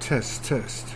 Test, test.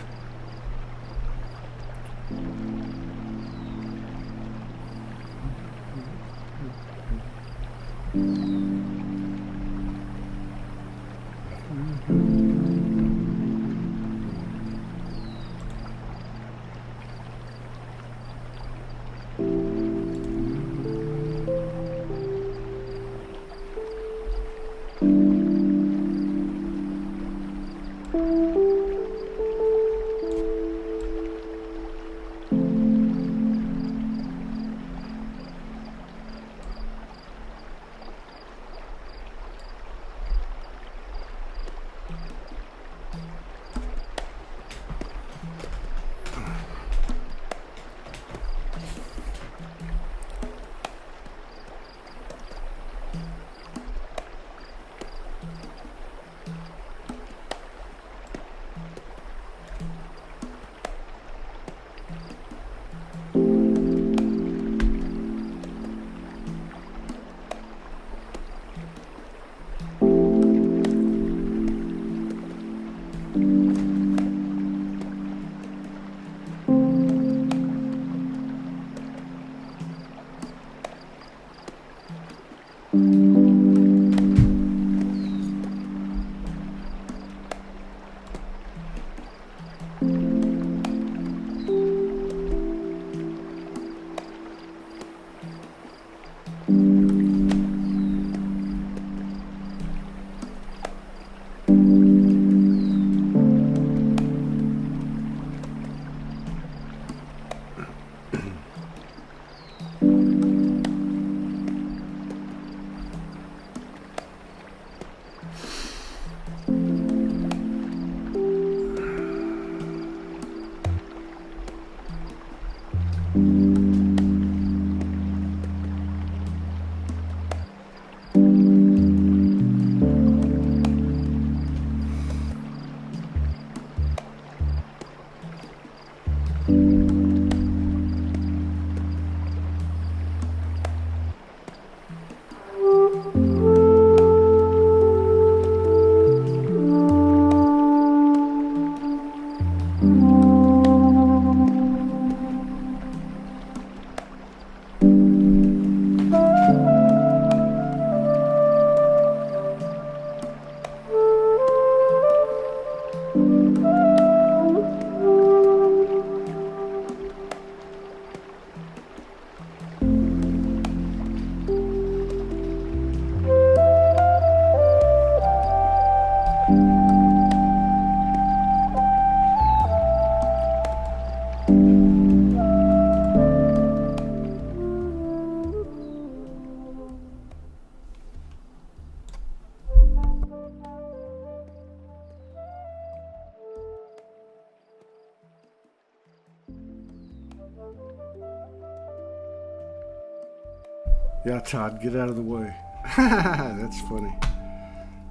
Yeah, Todd, get out of the way. That's funny.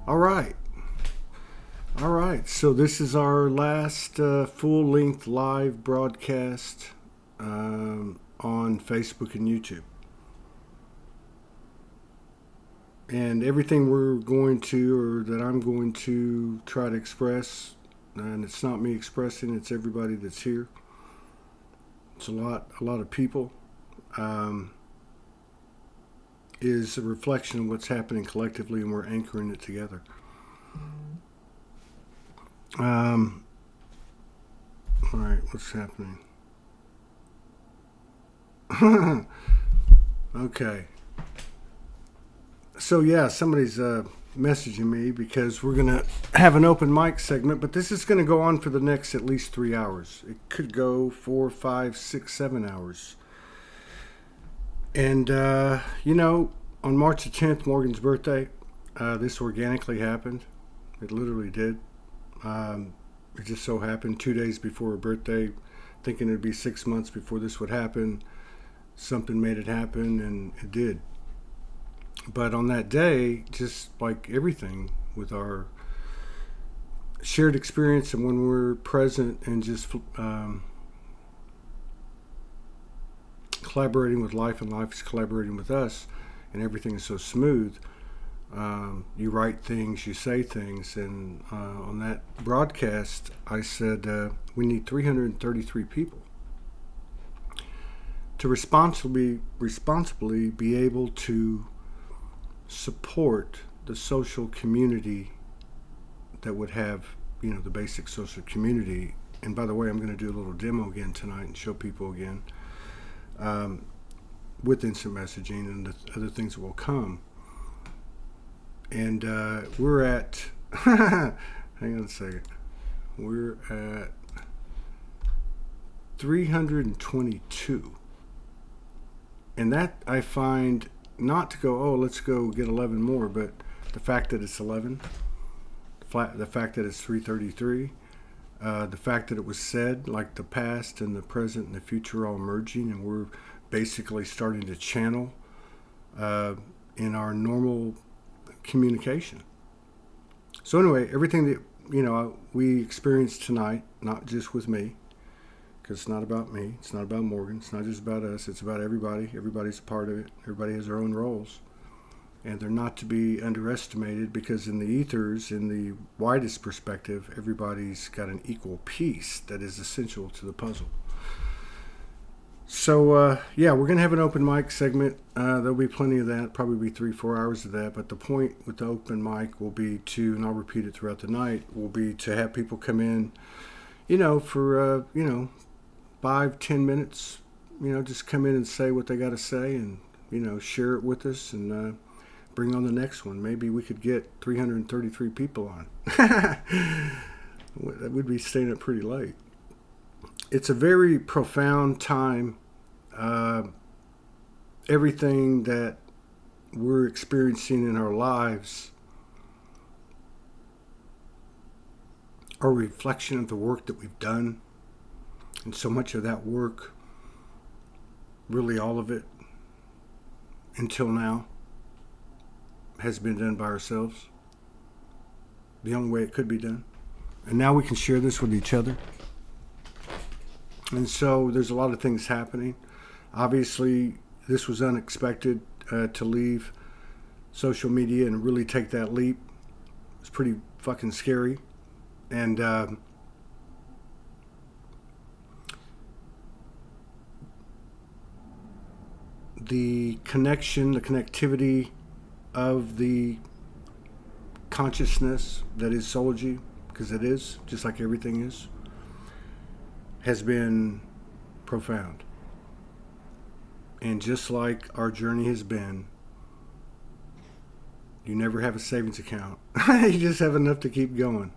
All right. All right. So this is our last full-length live broadcast on Facebook and YouTube. And everything we're going to, or that I'm going to try to express, and it's not me expressing, it's everybody that's here. It's a lot of people. Is a reflection of what's happening collectively, and we're anchoring it together. All right, what's happening? Okay. So yeah, somebody's messaging me because we're going to have an open mic segment, but this is going to go on for the next at least 3 hours. It could go 4, 5, 6, 7 hours. And, on March the 10th, Morgan's birthday, this organically happened. It literally did. It just so happened 2 days before her birthday, thinking it'd be 6 months before this would happen. Something made it happen, and it did. But on that day, just like everything with our shared experience, and when we're present and just collaborating with life, and life is collaborating with us, and everything is so smooth, You write things, you say things, and on that broadcast, I said we need 333 people to responsibly be able to support the social community that would have, the basic social community. And by the way, I'm going to do a little demo again tonight and show people again with instant messaging and the other things that will come. And we're at, hang on a second, we're at 322. And that I find not to go, oh, let's go get 11 more, but the fact that it's 11, the fact that it's 333, the fact that it was said, like the past and the present and the future all merging, and we're basically starting to channel in our normal communication. So anyway, everything that we experienced tonight, not just with me, because it's not about me, it's not about Morgan, it's not just about us, it's about everybody. Everybody's a part of it. Everybody has their own roles, and they're not to be underestimated, because in the ethers, in the widest perspective, everybody's got an equal piece that is essential to the puzzle. So, we're going to have an open mic segment. There'll be plenty of that, probably be 3-4 hours of that. But the point with the open mic will be to, and I'll repeat it throughout the night, will be to have people come in, for, 5-10 minutes, just come in and say what they got to say and, share it with us and bring on the next one. Maybe we could get 333 people on. That would be staying up pretty late. It's a very profound time. Everything that we're experiencing in our lives are a reflection of the work that we've done. And so much of that work, really all of it, until now, has been done by ourselves. The only way it could be done. And now we can share this with each other. And so there's a lot of things happening. Obviously, this was unexpected to leave social media and really take that leap. It's pretty fucking scary. And the connection, the connectivity of the consciousness that is Soulogy, because it is, just like everything is, has been profound. And just like our journey has been, you never have a savings account. You just have enough to keep going.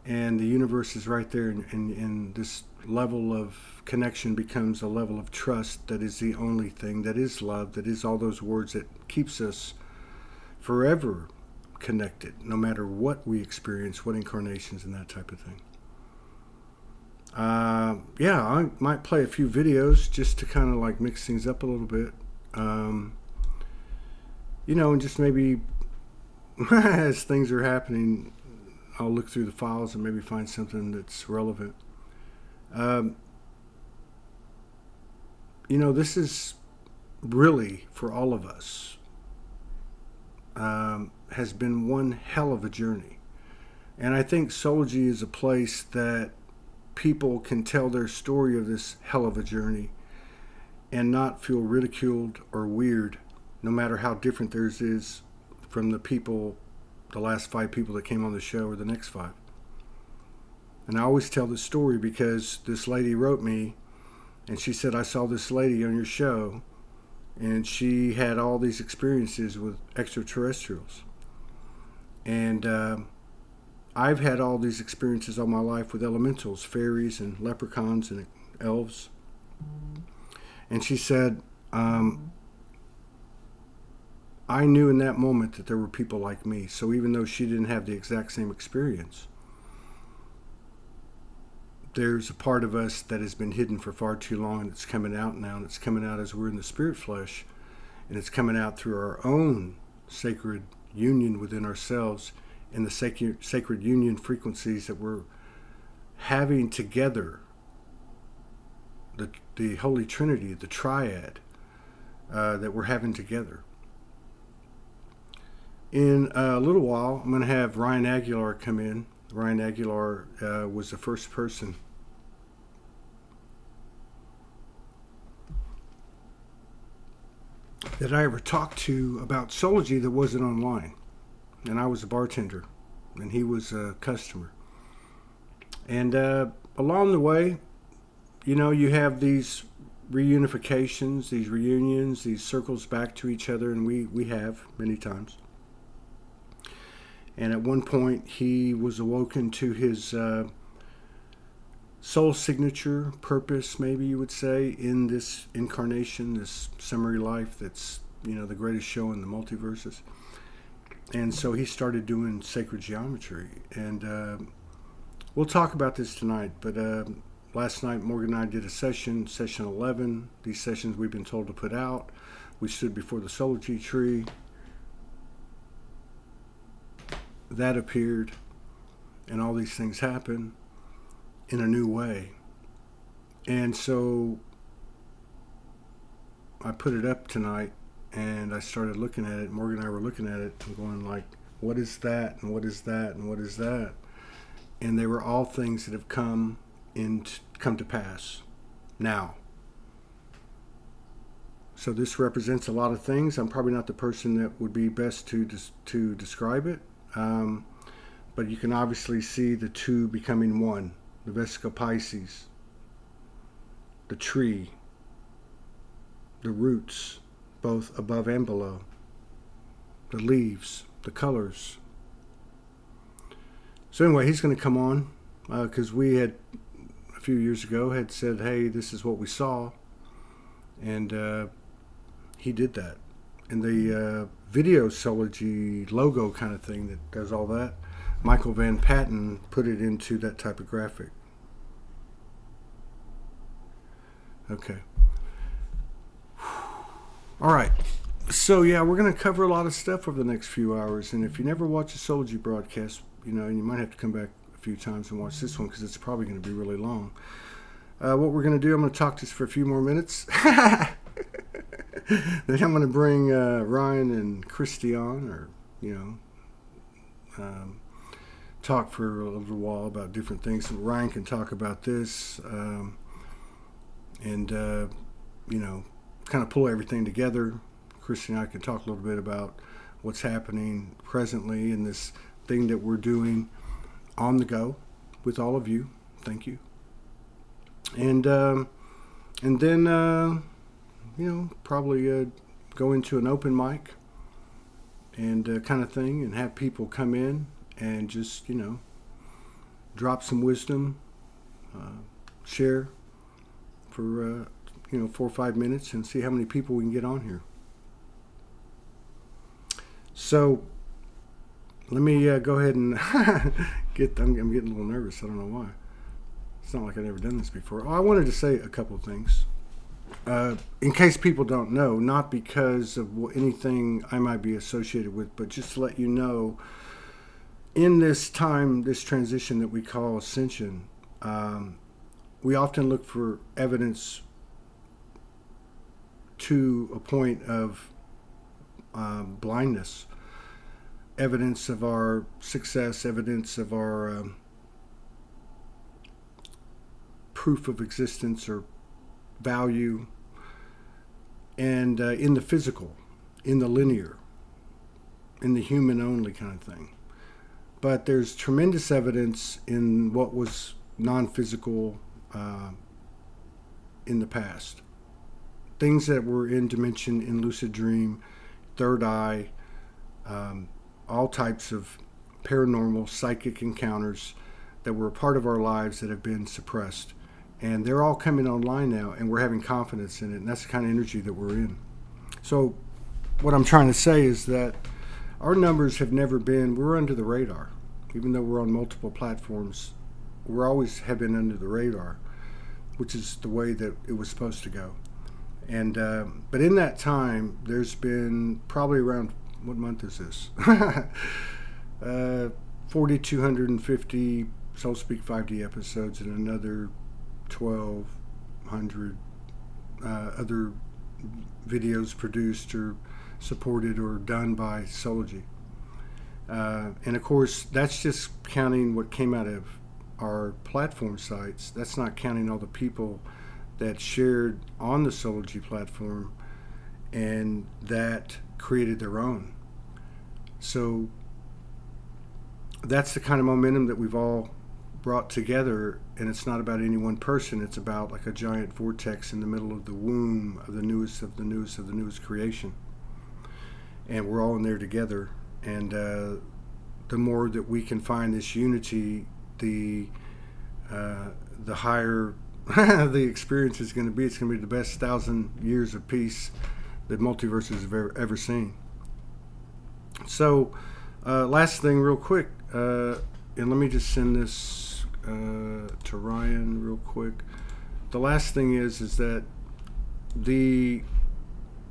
And the universe is right there, and this level of connection becomes a level of trust that is the only thing, that is love, that is all those words that keeps us forever connected, no matter what we experience, what incarnations and that type of thing. I might play a few videos just to kind of like mix things up a little bit. And just maybe as things are happening, I'll look through the files and maybe find something that's relevant. This is really, for all of us, has been one hell of a journey. And I think Soulogy is a place that people can tell their story of this hell of a journey and not feel ridiculed or weird, no matter how different theirs is from the last 5 people that came on the show or the next 5. And I always tell this story because this lady wrote me and she said, I saw this lady on your show and she had all these experiences with extraterrestrials. And I've had all these experiences all my life with elementals, fairies and leprechauns and elves. And she said, I knew in that moment that there were people like me. So even though she didn't have the exact same experience, there's a part of us that has been hidden for far too long, and it's coming out now, and it's coming out as we're in the spirit flesh, and it's coming out through our own sacred union within ourselves and the sacred union frequencies that we're having together, the Holy Trinity, the Triad that we're having together. In a little while, I'm going to have Ryan Aguilar come in. Ryan Aguilar was the first person that I ever talked to about Soulogy that wasn't online. And I was a bartender, and he was a customer. And along the way, you have these reunifications, these reunions, these circles back to each other, and we have many times. And at one point, he was awoken to his soul signature, purpose, maybe you would say, in this incarnation, this summary life that's, the greatest show in the multiverses. And so he started doing sacred geometry. And we'll talk about this tonight, but last night Morgan and I did a session 11. These sessions we've been told to put out. We stood before the Soulogy tree. That appeared, and all these things happen in a new way. And so I put it up tonight, and I started looking at it. Morgan and I were looking at it and going like, what is that, and what is that, and what is that? And they were all things that have come to pass now. So this represents a lot of things. I'm probably not the person that would be best to describe it. But you can obviously see the two becoming one. The Vesica Pisces, the tree, the roots, both above and below, the leaves, the colors. So anyway, he's going to come on because we had, a few years ago, had said, hey, this is what we saw. And he did that. And the video Soulogy logo kind of thing that does all that, Michael Van Patten put it into that type of graphic. Okay. All right. So yeah, we're going to cover a lot of stuff over the next few hours. And if you never watch a Soulogy broadcast, and you might have to come back a few times and watch this one because it's probably going to be really long. What we're going to do, I'm going to talk just for a few more minutes. Then I'm going to bring Ryan and Christy on, or talk for a little while about different things. So Ryan can talk about this, and kind of pull everything together. Christy and I can talk a little bit about what's happening presently in this thing that we're doing on the go with all of you. Thank you. And then probably go into an open mic and kind of thing, and have people come in and just, drop some wisdom, share for, 4 or 5 minutes, and see how many people we can get on here. So let me go ahead and I'm getting a little nervous. I don't know why. It's not like I've never done this before. I wanted to say a couple of things. In case people don't know, not because of anything I might be associated with, but just to let you know, in this time, this transition that we call ascension, we often look for evidence to a point of blindness, evidence of our success, evidence of our proof of existence or value, and in the physical, in the linear, in the human only kind of thing. But there's tremendous evidence in what was non-physical in the past. Things that were in dimension, in lucid dream, third eye, all types of paranormal, psychic encounters that were a part of our lives that have been suppressed. And they're all coming online now, and we're having confidence in it, and that's the kind of energy that we're in. So what I'm trying to say is that our numbers have never been, we're under the radar. Even though we're on multiple platforms, we're always have been under the radar, which is the way that it was supposed to go. And but in that time, there's been probably around, what month is this? 4,250 Soul Speak 5D episodes, and another 1,200 other videos produced or supported or done by Soulogy. And of course, that's just counting what came out of our platform sites. That's not counting all the people that shared on the Soulogy platform and that created their own. So that's the kind of momentum that we've all brought together, and it's not about any one person. It's about like a giant vortex in the middle of the womb of the newest of the newest of the newest creation, and we're all in there together. And the more that we can find this unity, the higher the experience is going to be. It's going to be the best 1,000 years of peace that multiverses have ever seen. So last thing real quick, and let me just send this to Ryan real quick. The last thing is that the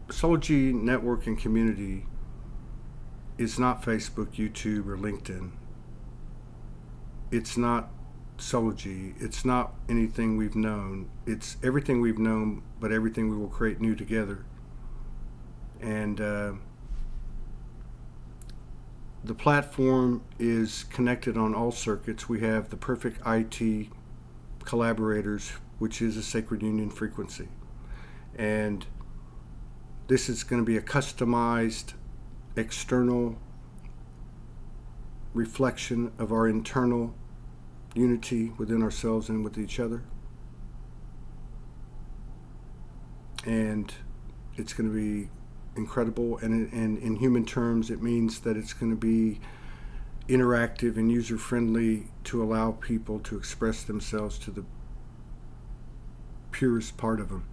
Soulogy network and community is not Facebook, YouTube, or LinkedIn. It's not Soulogy. It's not anything we've known. It's everything we've known, but everything we will create new together. And the platform is connected on all circuits. We have the perfect IT collaborators, which is a sacred union frequency. And this is going to be a customized external reflection of our internal unity within ourselves and with each other. And it's going to be incredible, and in human terms it means that it's going to be interactive and user friendly to allow people to express themselves to the purest part of them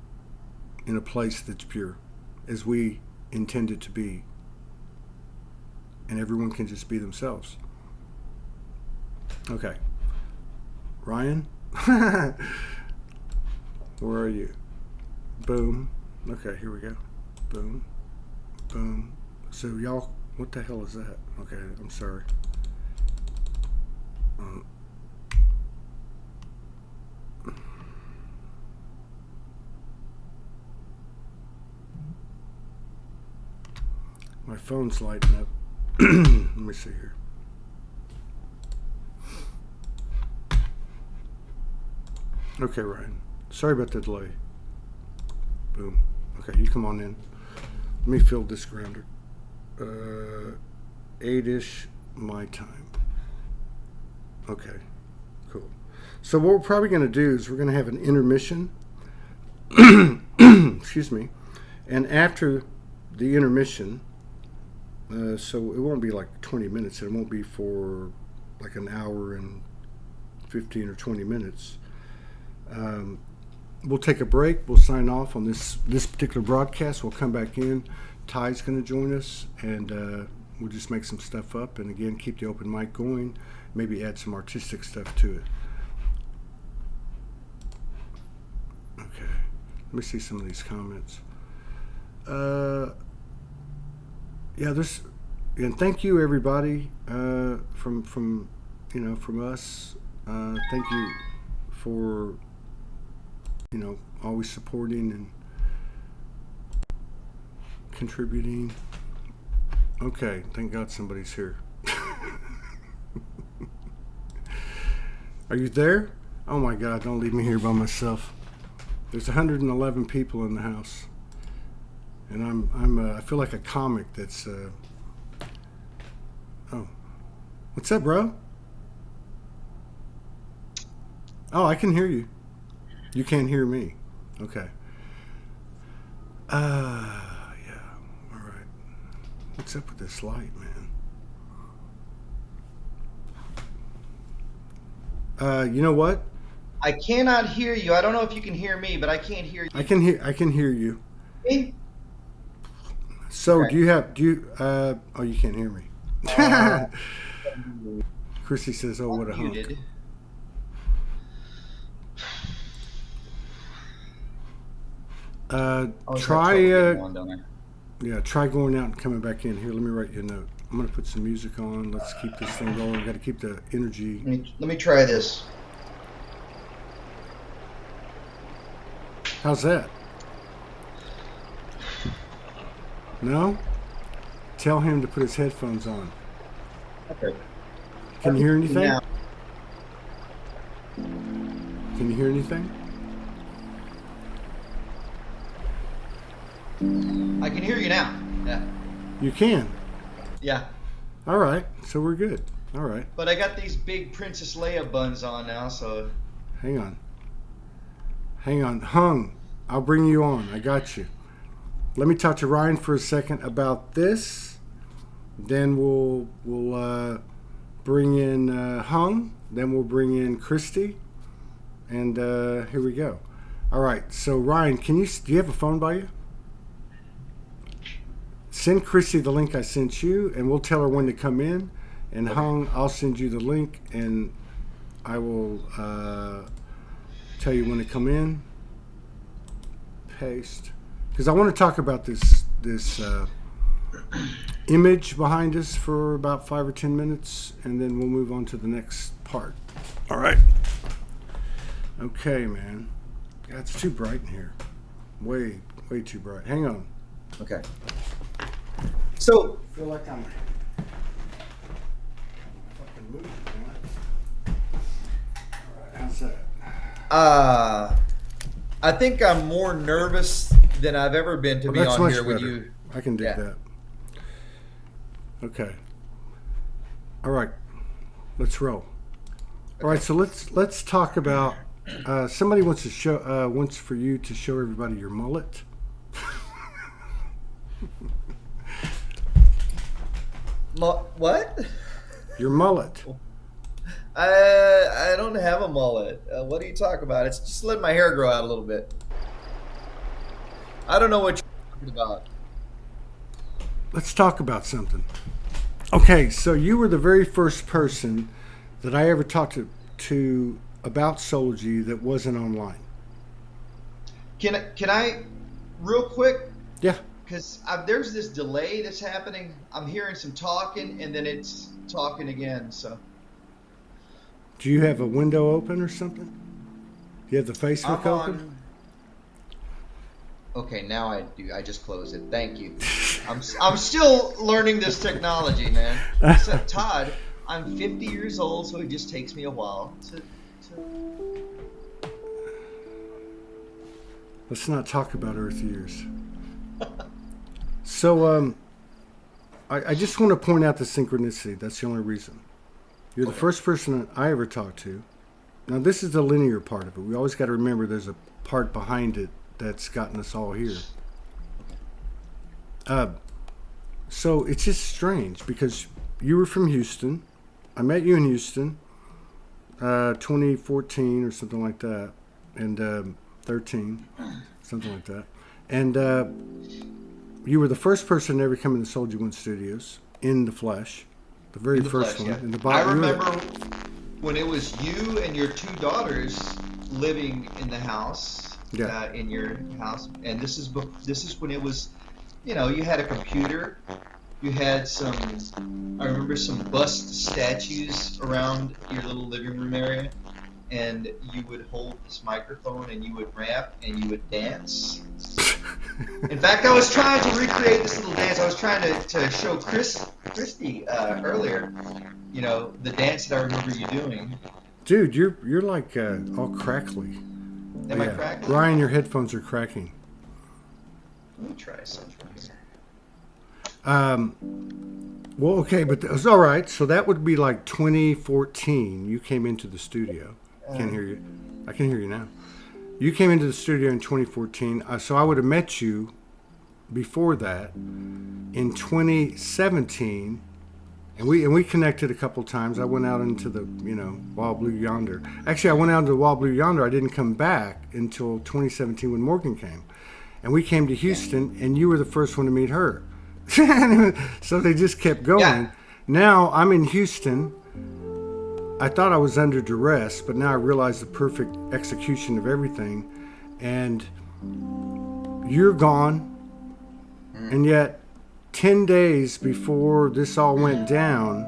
in a place that's pure, as we intend it to be, and everyone can just be themselves. Okay, Ryan, where are you? Boom. Okay, here we go. Boom. Boom. So y'all, what the hell is that? Okay, I'm sorry. My phone's lighting up. Let me see here. Okay, Ryan. Sorry about the delay. Boom. Okay, you come on in. Let me fill this grounder. 8-ish my time. Okay, cool. So what we're probably going to do is we're going to have an intermission. Excuse me. And after the intermission, so it won't be like 20 minutes. It won't be for like an hour and 15 or 20 minutes. We'll take a break. We'll sign off on this particular broadcast. We'll come back in. Ty's going to join us, and we'll just make some stuff up. And again, keep the open mic going. Maybe add some artistic stuff to it. Okay. Let me see some of these comments. Yeah, and thank you everybody from us. Thank you for always supporting and contributing. Okay, thank God somebody's here. Are you there? Oh my God, don't leave me here by myself. There's 111 people in the house, and I feel like a comic that's oh, what's up, bro? Oh, I can hear you. You can't hear me. Okay. Yeah. All right. What's up with this light, man? You know what? I cannot hear you. I don't know if you can hear me, but I can't hear you. I can hear you. Me? So Okay. oh, you can't hear me. Chrissy says, oh, what a hunk. Muted. Try try going out and coming back in. Here, let me write you a note. I'm gonna put some music on. Let's keep this thing going. We got to keep the energy. Let me try this. How's that? No? Tell him to put his headphones on. Okay. Can you hear anything? Now Can you hear anything? I can hear you now. Yeah. You can. Yeah. All right. So we're good. All right. But I got these big Princess Leia buns on now, so Hang on. Hang on. Hung. I'll bring you on. I got you. Let me talk to Ryan for a second about this. Then we'll bring in Hung. Then we'll bring in Christy. And here we go. All right. So Ryan, do you have a phone by you? Send Christy the link I sent you, and we'll tell her when to come in. And Hung, I'll send you the link, and I will tell you when to come in. Paste, because I want to talk about this image behind us for about 5 or 10 minutes, and then we'll move on to the next part. All right. Okay, man. God, it's too bright in here. Way too bright. Hang on. okay. So I feel like I'm fucking moving, man. All right, how's that? I think I'm more nervous than I've ever been to be That's on much here with better. you. I can dig Yeah. that. Okay. All right. Let's roll. All right. So let's talk about. Somebody wants for you to show everybody your mullet. What? Your mullet. I don't have a mullet. What are you talking about? It's just letting my hair grow out a little bit. I don't know what you're talking about. Let's talk about something. Okay. So you were the very first person that I ever talked to about Soulogy that wasn't online. Can I real quick? Yeah. Because there's this delay that's happening. I'm hearing some talking, and then it's talking again. So Do you have a window open or something? You have the Facebook I'm open? on. Okay, now I do. I just closed it. Thank you. I'm still learning this technology, man. Except Todd, I'm 50 years old, so it just takes me a while to. Let's not talk about Earth years. So, I just want to point out the synchronicity. That's the only reason. You're the first person that I ever talked to. Now, this is the linear part of it. We always got to remember there's a part behind it that's gotten us all here. So it's just strange because you were from Houston. I met you in Houston, 2014 or something like that, and 13, something like that. And you were the first person to ever come into Soulogy One Studios in the flesh, the very first flesh, one. yeah. In the I remember when it was you and your two daughters living in the house, Yeah. in your house, and this is when it was, you had a computer, you had I remember some bust statues around your little living room area, and you would hold this microphone and you would rap and you would dance. In fact, I was trying to recreate this little dance. I was trying to show Christy earlier, the dance that I remember you doing. Dude, you're like all crackly. Am I crackling? Ryan, your headphones are cracking. Let me try something here. Well, okay, but it's all right. So that would be like 2014. You came into the studio. Can't hear you. I can hear you now. You came into the studio in 2014. So I would have met you before that in 2017, and we connected a couple times. I went out into the Wild Blue Yonder. Actually, I went out into the Wild Blue Yonder. I didn't come back until 2017 when Morgan came, and we came to Houston, and you were the first one to meet her. So they just kept going. Yeah. Now I'm in Houston. I thought I was under duress, but now I realize the perfect execution of everything. And you're gone. And yet, 10 days before this all went down,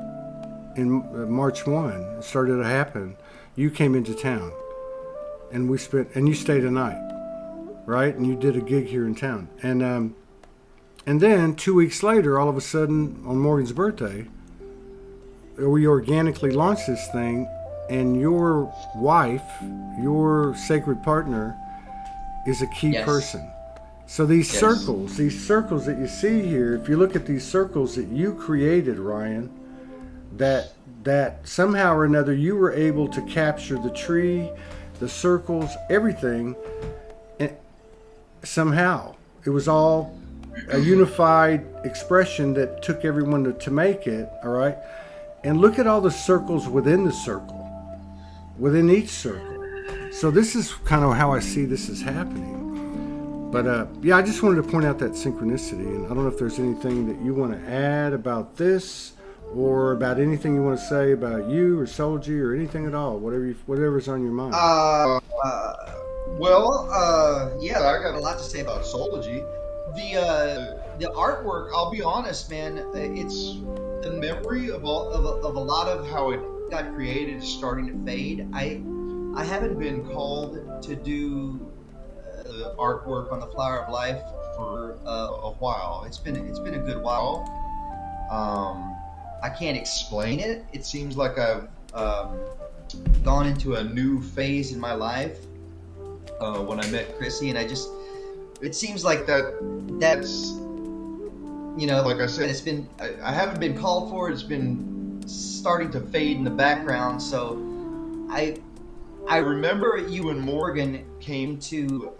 in March 1, it started to happen, you came into town. And you stayed a night, right? And you did a gig here in town. And then 2 weeks later, all of a sudden, on Morgan's birthday, we organically launched this thing, and your wife, your sacred partner, is a key Yes. person. So these Yes. circles that you see here, if you look at these circles that you created, Ryan, that somehow or another you were able to capture the tree, the circles, everything, and somehow it was all a unified expression that took everyone to make it, all right? And look at all the circles within the circle, within each circle. So this is kind of how I see this is happening. But yeah, I just wanted to point out that synchronicity, and I don't know if there's anything that you want to add about this, or about anything you want to say about you or Soulogy or anything at all, whatever's on your mind. Yeah, I got a lot to say about Soulogy. The artwork, I'll be honest, man, it's the memory of a lot of how it got created is starting to fade. I haven't been called to do artwork on the Flower of Life for a while. It's been a good while. I can't explain it. It seems like I've gone into a new phase in my life when I met Chrissy, and it seems like that's like I said, it's been I haven't been called for it. It's been starting to fade in the background. So I remember you and Morgan came to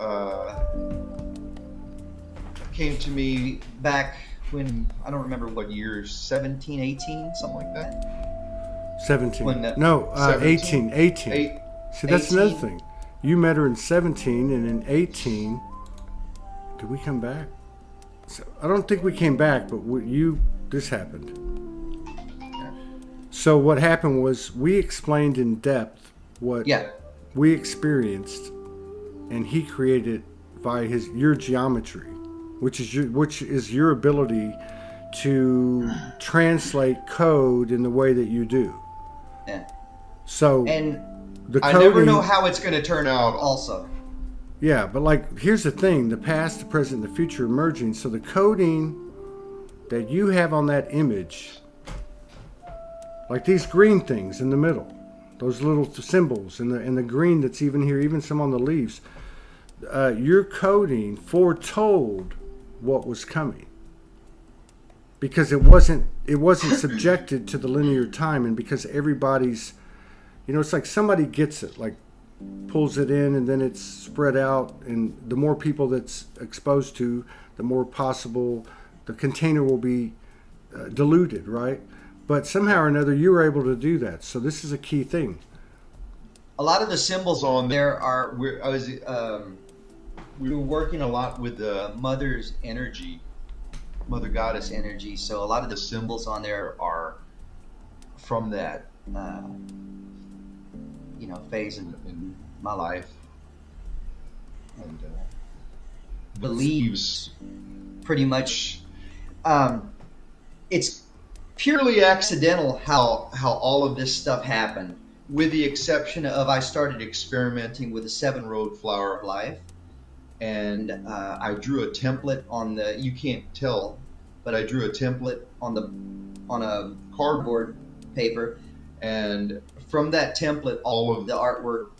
me back when, I don't remember what year, 17, 18, something like that. 17. When, No, 17? 18. See, that's 18? another thing. You met her in 17, and in 18, did we come back? So, I don't think we came back, but this happened. So what happened was we explained in depth what we experienced, and he created by your geometry, which is your ability to translate code in the way that you do. Yeah. So and the I coding, never know how it's going to turn out. Also. Yeah, but like here's the thing: the past, the present, the future emerging. So the coding that you have on that image, like these green things in the middle, those little symbols, and the green that's even here, even some on the leaves. Your coding foretold what was coming, because it wasn't subjected to the linear time, and because everybody's, it's like somebody gets it, like pulls it in, and then it's spread out, and the more people that's exposed to, the more possible the container will be diluted, right? But somehow or another, you were able to do that. So this is a key thing. A lot of the symbols on there are. We were working a lot with the Mother's energy, Mother Goddess energy. So a lot of the symbols on there are from that, phase in my life. And the leaves, pretty much, it's purely accidental how all of this stuff happened, with the exception of I started experimenting with the 7-road Flower of Life, and I drew a template on you can't tell, but I drew a template on a cardboard paper, and from that template all of the artwork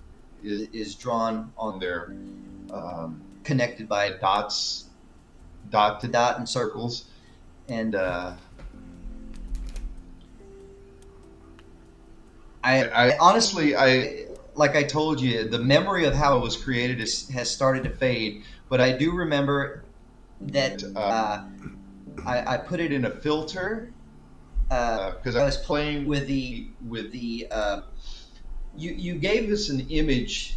is drawn on there, connected by dots, dot to dot, and circles. And I honestly, like I told you, the memory of how it was created has started to fade. But I do remember that I put it in a filter because I was playing with the. You gave us an image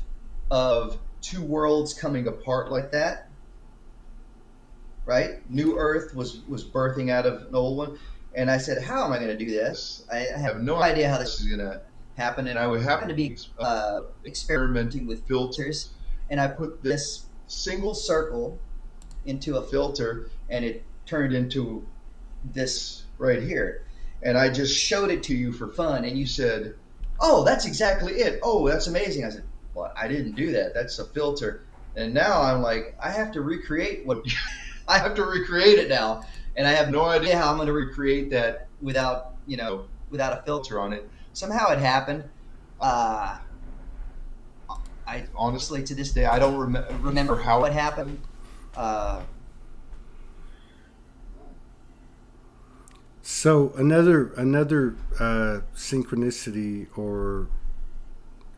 of two worlds coming apart like that, right? New Earth was birthing out of an old one, and I said, "How am I going to do this? I have no idea how this is going to happen." And I would happen to be experimenting with filters, and I put this single circle into a filter, and it turned into this right here. And I just showed it to you for fun, and you said, "Oh, that's exactly it. Oh, that's amazing." I said, "Well, I didn't do that. That's a filter." And now I'm like, I have to recreate I have to recreate it now, and I have no idea how I'm going to recreate that without, without a filter on it. Somehow it happened. Uh, I honestly, to this day, I don't remember how it happened. Uh, So another synchronicity or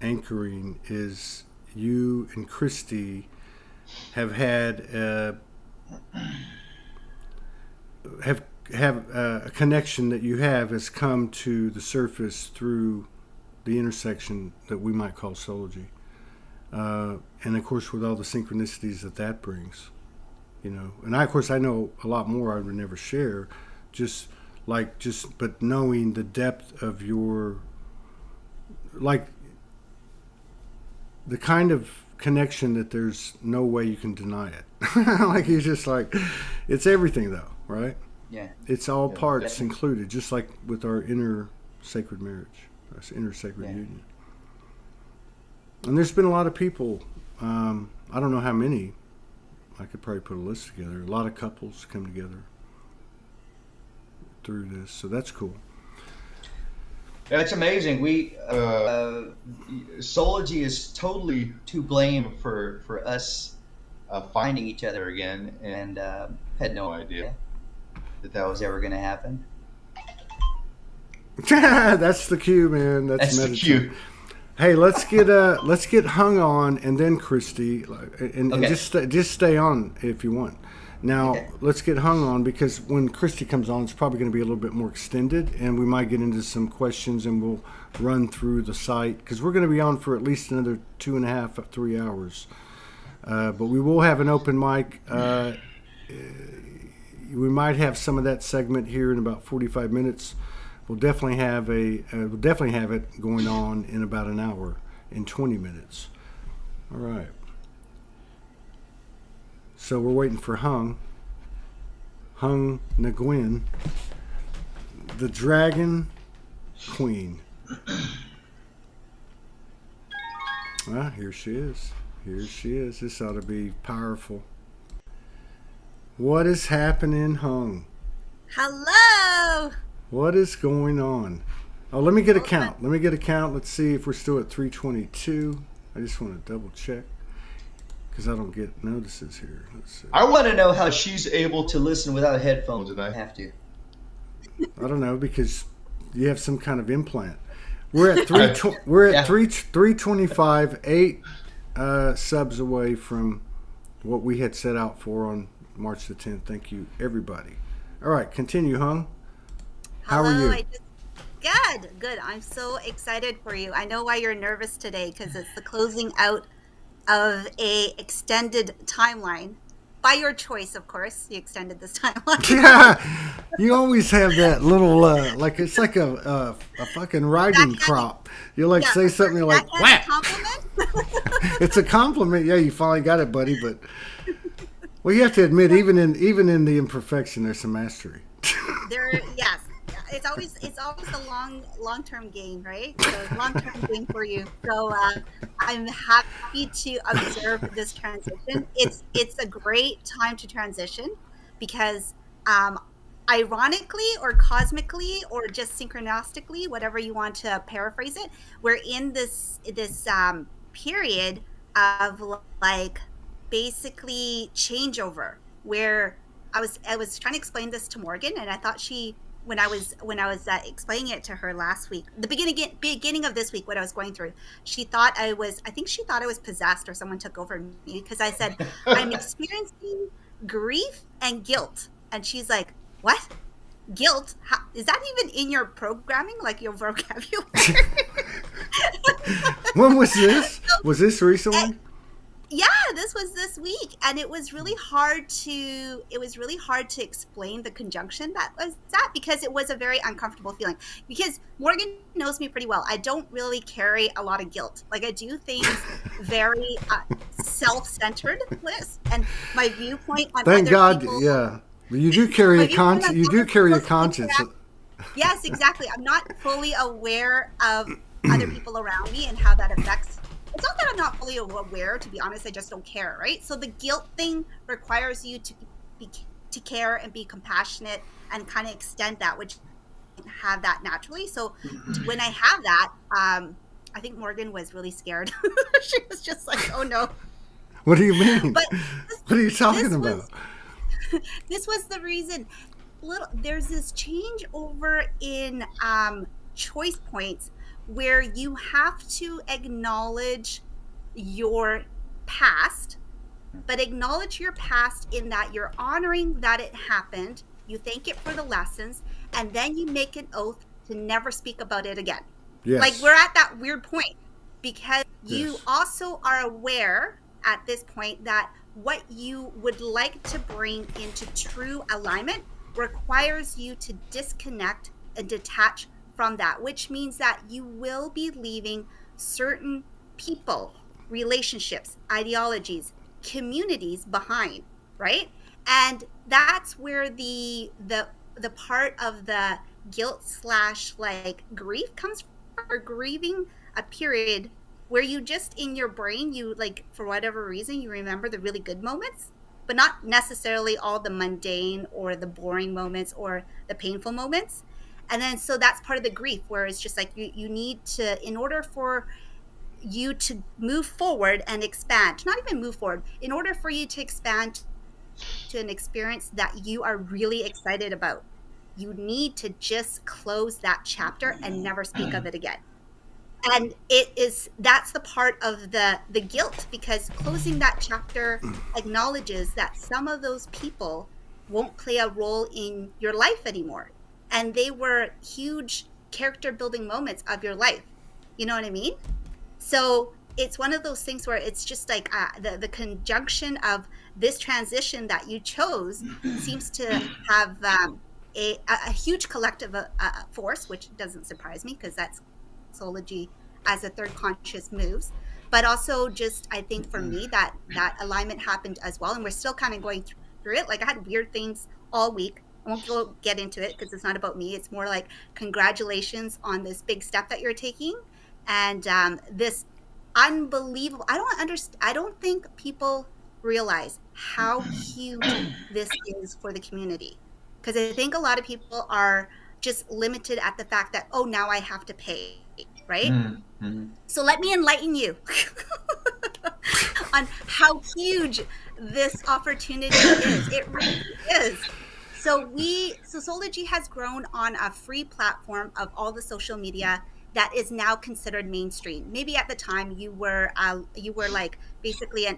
anchoring is you and Christy have had have a connection that you have has come to the surface through the intersection that we might call Soulogy, and of course with all the synchronicities that brings, and of course I know a lot more I would never share, but knowing the depth of your, like, the kind of connection that there's no way you can deny it. Like, you're just like, it's everything though, right? yeah. It's all Yeah, parts definitely. included, just like with our inner sacred marriage, our inner sacred Yeah. union. And there's been a lot of people, I don't know how many, I could probably put a list together, a lot of couples come together through this, so that's cool. Yeah, it's amazing. Soulogy is totally to blame for us finding each other again, and had no idea that was ever going to happen. That's the cue, man. That's the meditative. cue. Hey, let's get hung on, and then Christy, and Okay. just stay on if you want. Now, Okay. let's get hung on, because when Christy comes on, it's probably going to be a little bit more extended, and we might get into some questions, and we'll run through the site, because we're going to be on for at least another 2.5, 3 hours. But we will have an open mic. We might have some of that segment here in about 45 minutes. We'll definitely have it going on in about an hour, in 20 minutes. All right. So we're waiting for Hung Nguyen, the Dragon Queen. Ah, here she is. This ought to be powerful. What is happening, Hung? Hello. What is going on? Oh, let me get a count. Let's see if we're still at 322. I just want to double check, because I don't get notices here. Let's see. I want to know how she's able to listen without headphones, and I have to. I don't know, because you have some kind of implant. We're at Yeah. 325, 8 subs away from what we had set out for on March the 10th. Thank you, everybody. All right, continue, Hung. How are you? Good. I'm so excited for you. I know why you're nervous today, because it's the closing out of a extended timeline. By your choice, of course, you extended this timeline. Yeah, you always have that little, like, it's like a fucking riding crop. You like say something, you're like, Backhanded whap. compliment. It's a compliment. Yeah, you finally got it, buddy. But, well, you have to admit, even in the imperfection, there's some mastery. Yes. It's always the long-term gain, right? So long-term gain for you. So I'm happy to observe this transition. It's a great time to transition, because ironically or cosmically or just synchronistically, whatever you want to paraphrase it, we're in this period of, like, basically changeover, where I was trying to explain this to Morgan, and I thought when I was explaining it to her last week, the beginning of this week, what I was going through, she thought I was possessed, or someone took over me, because I said I'm experiencing grief and guilt, and she's like, "What? Guilt? How, is that even in your programming, like your vocabulary?" When was this? Was this recently? Yeah, this was this week, and it was really hard to explain the conjunction that was that, because it was a very uncomfortable feeling. Because Morgan knows me pretty well. I don't really carry a lot of guilt. Like, I do things very self-centered, and my viewpoint on Thank other God, people. yeah. But you do carry a conscience. You do carry a conscience. Yes, exactly. I'm not fully aware of other people around me and how that affects. It's not that I'm not fully aware, to be honest. I just don't care, right? So the guilt thing requires you to care and be compassionate and kind of extend that, which have that naturally. So when I have that, I think Morgan was really scared. She was just like, "Oh no!" What do you mean? But What are you talking this about? was this was the reason. There's this change over in choice points where you have to acknowledge your past, but acknowledge your past in that you're honoring that it happened, you thank it for the lessons, and then you make an oath to never speak about it again. Like, we're Yes. at that weird point because you Yes. also are aware at this point that what you would like to bring into true alignment requires you to disconnect and detach from that, which means that you will be leaving certain people, relationships, ideologies, communities behind, right? And that's where the part of the guilt slash like grief comes from, or grieving a period where you just in your brain, you like, for whatever reason, you remember the really good moments, but not necessarily all the mundane or the boring moments or the painful moments. And then so that's part of the grief, where it's just like you need to, in order for you to move forward and expand, not even move forward, in order for you to expand to an experience that you are really excited about, you need to just close that chapter and never speak of it again. And that's the part of the guilt, because closing that chapter acknowledges that some of those people won't play a role in your life anymore, and they were huge character building moments of your life. You know what I mean? So it's one of those things where it's just like the conjunction of this transition that you chose seems to have a huge collective force, which doesn't surprise me because that's Soulogy as a third conscious moves. But also just, I think for me, that alignment happened as well. And we're still kind of going through it. Like, I had weird things all week. I won't get into it because it's not about me. It's more like, congratulations on this big step that you're taking. And this unbelievable, I don't think people realize how huge this is for the community. Because I think a lot of people are just limited at the fact that, oh, now I have to pay, right? Mm-hmm. So let me enlighten you on how huge this opportunity is. It really is. So Soulogy has grown on a free platform of all the social media that is now considered mainstream. Maybe at the time you were like basically an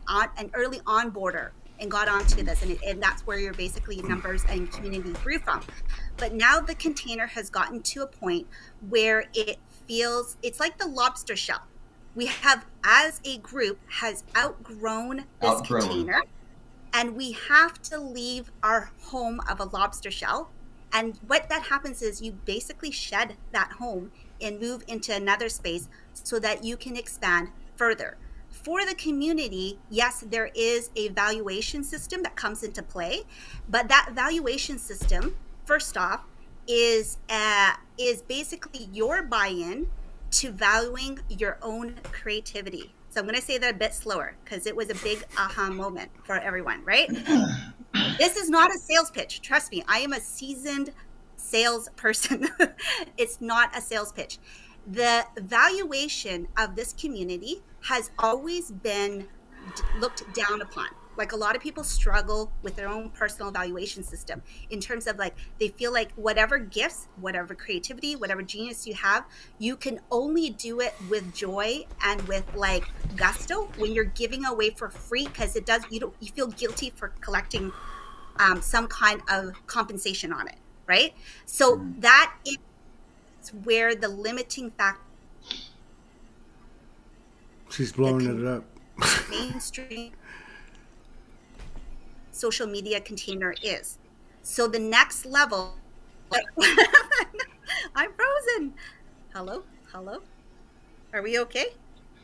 early onboarder and got onto this, and that's where your basically numbers and community grew from. But now the container has gotten to a point where it's like the lobster shell. We have, as a group, has outgrown this container, and we have to leave our home of a lobster shell. And what that happens is you basically shed that home and move into another space so that you can expand further. For the community, yes, there is a valuation system that comes into play, but that valuation system, first off, is basically your buy-in to valuing your own creativity. So I'm going to say that a bit slower because it was a big aha moment for everyone, right? This is not a sales pitch. Trust me, I am a seasoned salesperson. It's not a sales pitch. The valuation of this community has always been looked down upon. Like, a lot of people struggle with their own personal valuation system in terms of, like, they feel like whatever gifts, whatever creativity, whatever genius you have, you can only do it with joy and with like gusto when you're giving away for free, because you feel guilty for collecting some kind of compensation on it, right? So that is where the limiting factor, She's the blowing it up. mainstream social media container is. So the next level, I'm frozen. Hello, hello. Are we okay?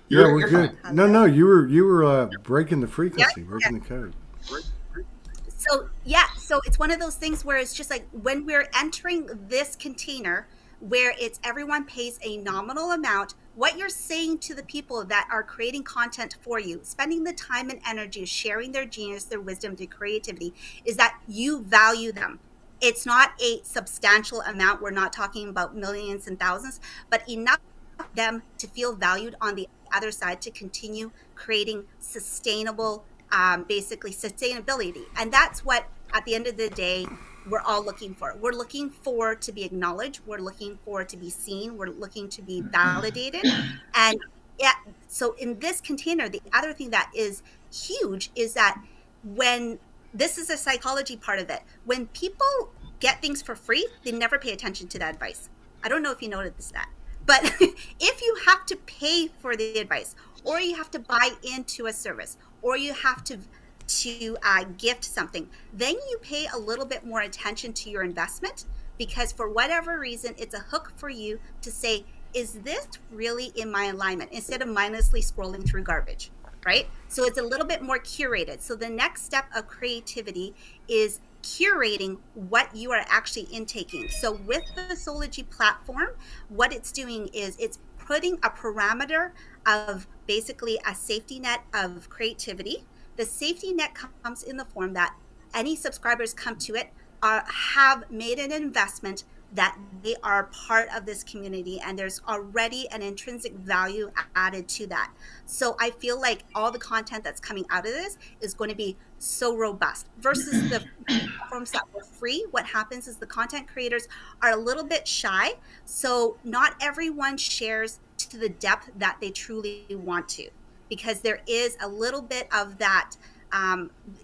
Yeah, we're good. Hello? No, you were breaking the frequency, Yeah. breaking the code. So yeah, so it's one of those things where it's just like, when we're entering this container where it's everyone pays a nominal amount, what you're saying to the people that are creating content for you, spending the time and energy sharing their genius, their wisdom, their creativity, is that you value them. It's not a substantial amount. We're not talking about millions and thousands, but enough for them to feel valued on the other side to continue creating sustainable, basically sustainability. And that's what, at the end of the day, we're all looking for. We're looking for to be acknowledged. We're looking for to be seen. We're looking to be validated. And yeah, so in this container, the other thing that is huge is that when this is a psychology part of it, when people get things for free, they never pay attention to that advice. I don't know if you noticed that, but if you have to pay for the advice, or you have to buy into a service, or you have to gift something, then you pay a little bit more attention to your investment, because for whatever reason, it's a hook for you to say, is this really in my alignment, instead of mindlessly scrolling through garbage, right? So it's a little bit more curated. So the next step of creativity is curating what you are actually intaking. So with the Soulogy platform, what it's doing is it's putting a parameter of basically a safety net of creativity. The safety net comes in the form that any subscribers come to it have made an investment, that they are part of this community, and there's already an intrinsic value added to that. So I feel like all the content that's coming out of this is going to be so robust versus the platforms that were free. What happens is the content creators are a little bit shy. So not everyone shares to the depth that they truly want to, because there is a little bit of that.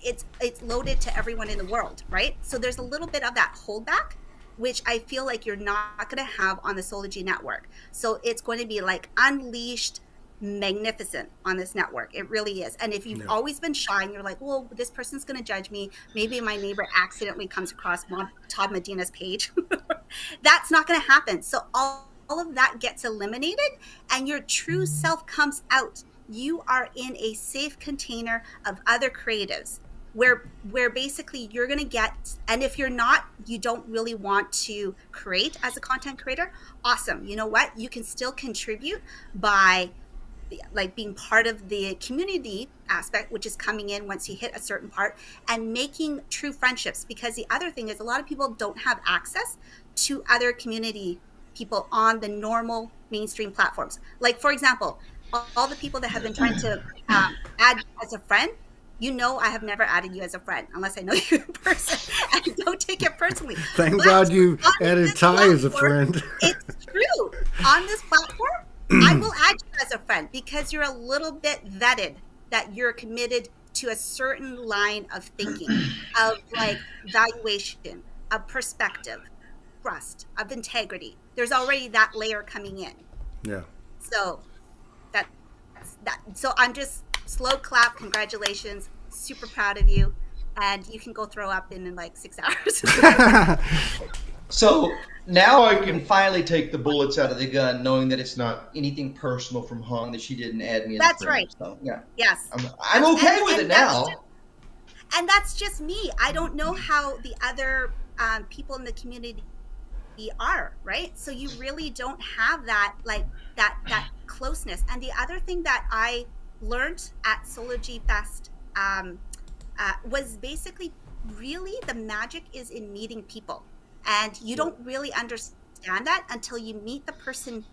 It's loaded to everyone in the world, right? So there's a little bit of that holdback, which I feel like you're not going to have on the Soulogy network. So it's going to be like unleashed, magnificent on this network. It really is. And if you've always been shy and you're like, well, this person's going to judge me, maybe my neighbor accidentally comes across Todd Medina's page, that's not going to happen. So all of that gets eliminated and your true self comes out. You are in a safe container of other creatives where basically you're going to get, and if you're not, you don't really want to create as a content creator, awesome. You know what? You can still contribute by like being part of the community aspect, which is coming in once you hit a certain part, and making true friendships. Because the other thing is a lot of people don't have access to other community people on the normal mainstream platforms. Like, for example, all the people that have been trying to add as a friend, you know, I have never added you as a friend unless I know you in person. And don't take it personally. Thank God you added Ty as a friend. It's true. On this platform, I will add you as a friend because you're a little bit vetted, that you're committed to a certain line of thinking, of like valuation, of perspective, trust, of integrity. There's already that layer coming in. Yeah. So that. So I'm just slow clap. Congratulations. Super proud of you. And you can go throw up in like 6 hours. So now I can finally take the bullets out of the gun, knowing that it's not anything personal from Hong, that she didn't add me as That's a friend. right. So, yeah. Yes. I'm okay with it now. And that's just me. I don't know how the other people in the community are, right? So you really don't have that, like that closeness. And the other thing that I learned at Soulogy Fest was basically really the magic is in meeting people. And you don't really understand that until you meet the person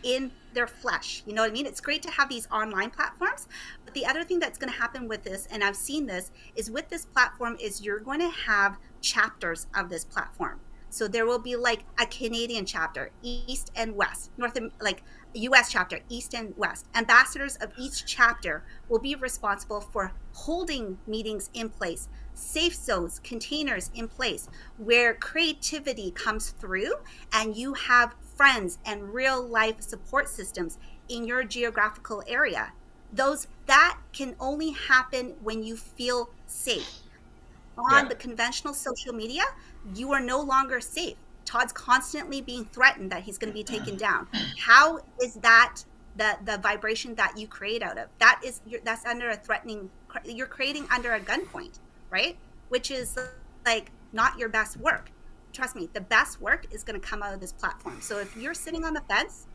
in their flesh. You know what I mean? It's great to have these online platforms, but the other thing that's going to happen with this, and I've seen this, is with this platform is you're going to have chapters of this platform. So there will be like a Canadian chapter, East and West, like US chapter, East and West. Ambassadors of each chapter will be responsible for holding meetings in place, safe zones, containers in place, where creativity comes through and you have friends and real life support systems in your geographical area. That can only happen when you feel safe. On the conventional social media, you are no longer safe. Todd's constantly being threatened that he's going to be taken down. How is that the vibration that you create out of? That's under a threatening, you're creating under a gunpoint, right? Which is like not your best work. Trust me, the best work is going to come out of this platform. So if you're sitting on the fence,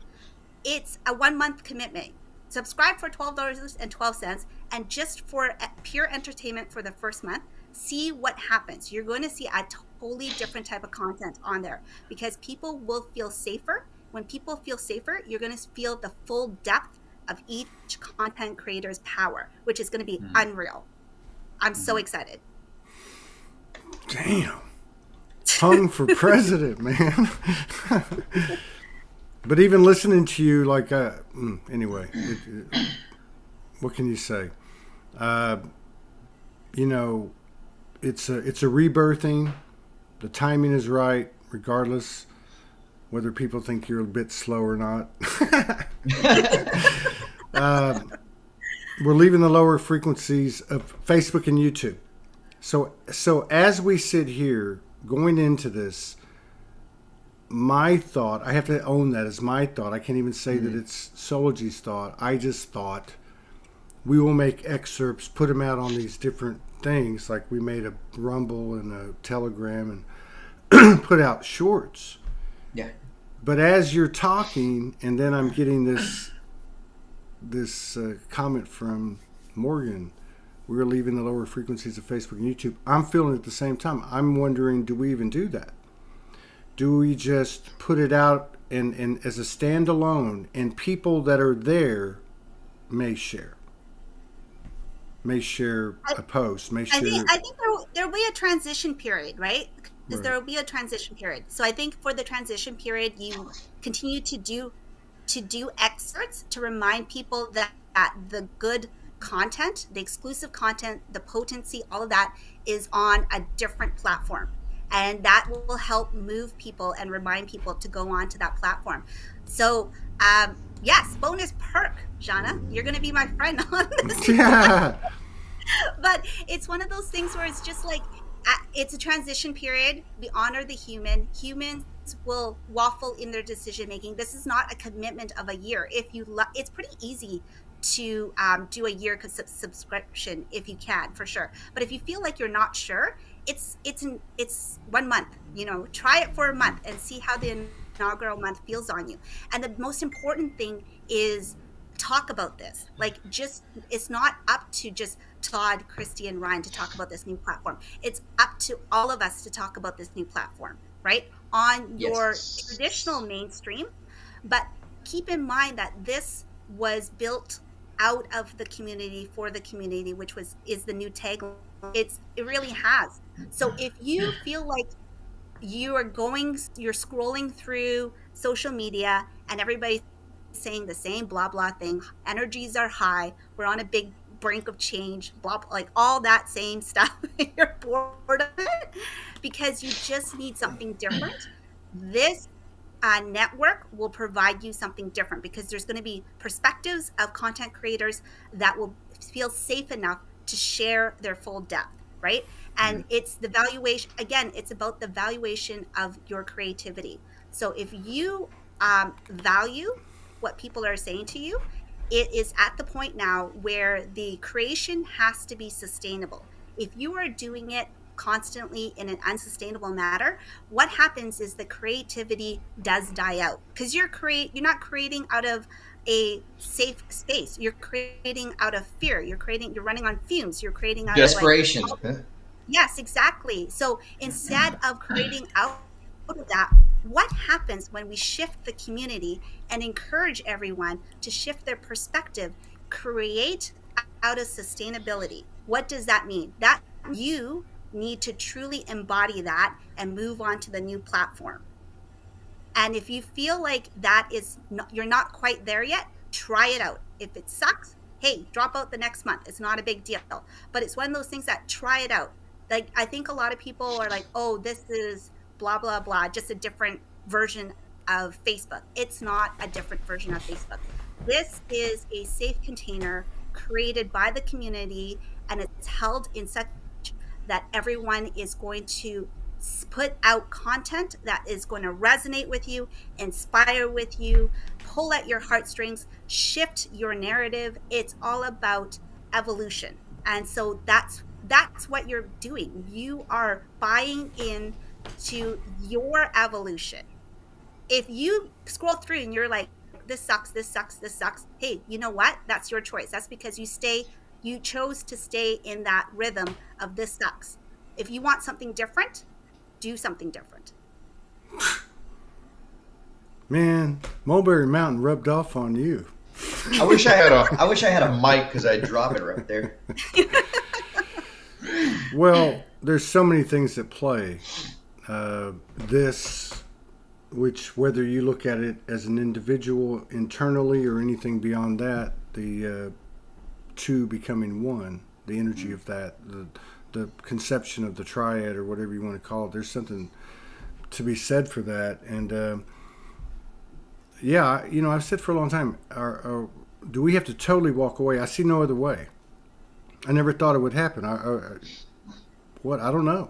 it's a 1 month commitment. Subscribe for $12.12, and just for pure entertainment for the first month, see what happens. You're going to see a totally different type of content on there because people will feel safer. When people feel safer, you're going to feel the full depth of each content creator's power, which is going to be unreal. I'm so excited. Damn. Hung for president, man. But even listening to you, like, anyway, what can you say? You know, it's a rebirthing. The timing is right, regardless whether people think you're a bit slow or not. We're leaving the lower frequencies of Facebook and YouTube. So as we sit here going into this, my thought, I have to own that as my thought. I can't even say that it's Soulogy's thought. I just thought we will make excerpts, put them out on these different things, like we made a Rumble and a Telegram and put out shorts. Yeah. But as you're talking, and then I'm getting this comment from Morgan, we're leaving the lower frequencies of Facebook and YouTube. I'm feeling it at the same time. I'm wondering, do we even do that? Do we just put it out and as a standalone, and people that are there may share a post, may share. I think there will be a transition period, right? Because there will be a transition period. So I think for the transition period, you continue to do excerpts to remind people that the good content, the exclusive content, the potency, all of that is on a different platform. And that will help move people and remind people to go on to that platform. So, yes, bonus perk, Jana. You're going to be my friend on this. Yeah. But it's one of those things where it's just like, it's a transition period. We honor the human. Humans will waffle in their decision making. This is not a commitment of a year. If you it's pretty easy to do a year subscription if you can, for sure. But if you feel like you're not sure, it's 1 month. You know, try it for a month and see how the inaugural month feels on you. And the most important thing is talk about this. Like, just, it's not up to just Todd, Christy, and Ryan to talk about this new platform. It's up to all of us to talk about this new platform, right? On your traditional mainstream. But keep in mind that this was built out of the community for the community, which is the new tagline. It really has. So if you feel like you're scrolling through social media and everybody's saying the same blah blah thing, energies are high, we're on a big brink of change, blah, blah, like all that same stuff, you're bored of it because you just need something different, this network will provide you something different, because there's going to be perspectives of content creators that will feel safe enough to share their full depth, right? And it's the valuation, again, it's about the valuation of your creativity. So if you value what people are saying to you, it is at the point now where the creation has to be sustainable. If you are doing it constantly in an unsustainable manner, what happens is the creativity does die out, because you're not creating out of a safe space. You're creating out of fear. You're running on fumes. You're creating out desperation. of yes, exactly. So instead of creating out of that, what happens when we shift the community and encourage everyone to shift their perspective, create out of sustainability? What does that mean? That you need to truly embody that and move on to the new platform. And if you feel like that is you're not quite there yet, try it out. If it sucks, hey, drop out the next month. It's not a big deal. But it's one of those things that try it out. Like, I think a lot of people are like, oh, this is blah, blah, blah, just a different version of Facebook. It's not a different version of Facebook. This is a safe container created by the community, and it's held in such that everyone is going to put out content that is going to resonate with you, inspire with you, pull at your heartstrings, shift your narrative. It's all about evolution. And so that's what you're doing. You are buying in to your evolution. If you scroll through and you're like, this sucks, this sucks, this sucks, hey, you know what? That's your choice. That's because you chose to stay in that rhythm of this sucks. If you want something different, do something different. Man, Mulberry Mountain rubbed off on you. I wish I had a mic because I'd drop it right there. Well, there's so many things at play. This, which whether you look at it as an individual internally or anything beyond that, the two becoming one, the energy of that, the conception of the triad or whatever you want to call it. There's something to be said for that, and yeah, I've said for a long time, do we have to totally walk away? I see no other way. I never thought it would happen. I don't know.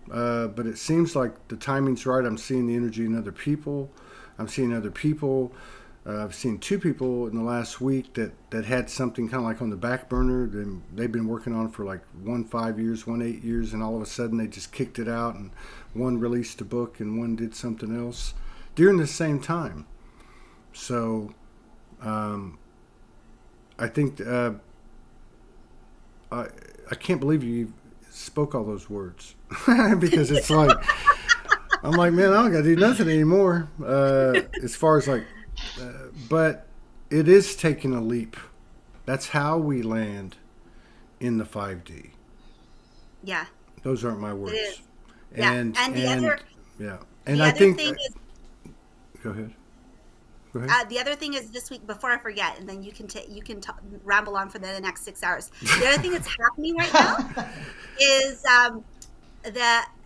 But it seems like the timing's right. I'm seeing the energy in other people. I'm seeing other people. I've seen two people in the last week that had something kind of like on the back burner. They've been working on it for like 5 years, 8 years, and all of a sudden they just kicked it out, and one released a book and one did something else during the same time. So I think I can't believe you spoke all those words because it's like I'm like, man, I don't got to do nothing anymore as far as like, but it is taking a leap. That's how we land in the 5D. Yeah. Those aren't my words. It is. And the other yeah, and the I other think. thing is, Go ahead. Go ahead. the other thing is this week, before I forget, and then you can ramble on for the next 6 hours. The other thing that's happening right now is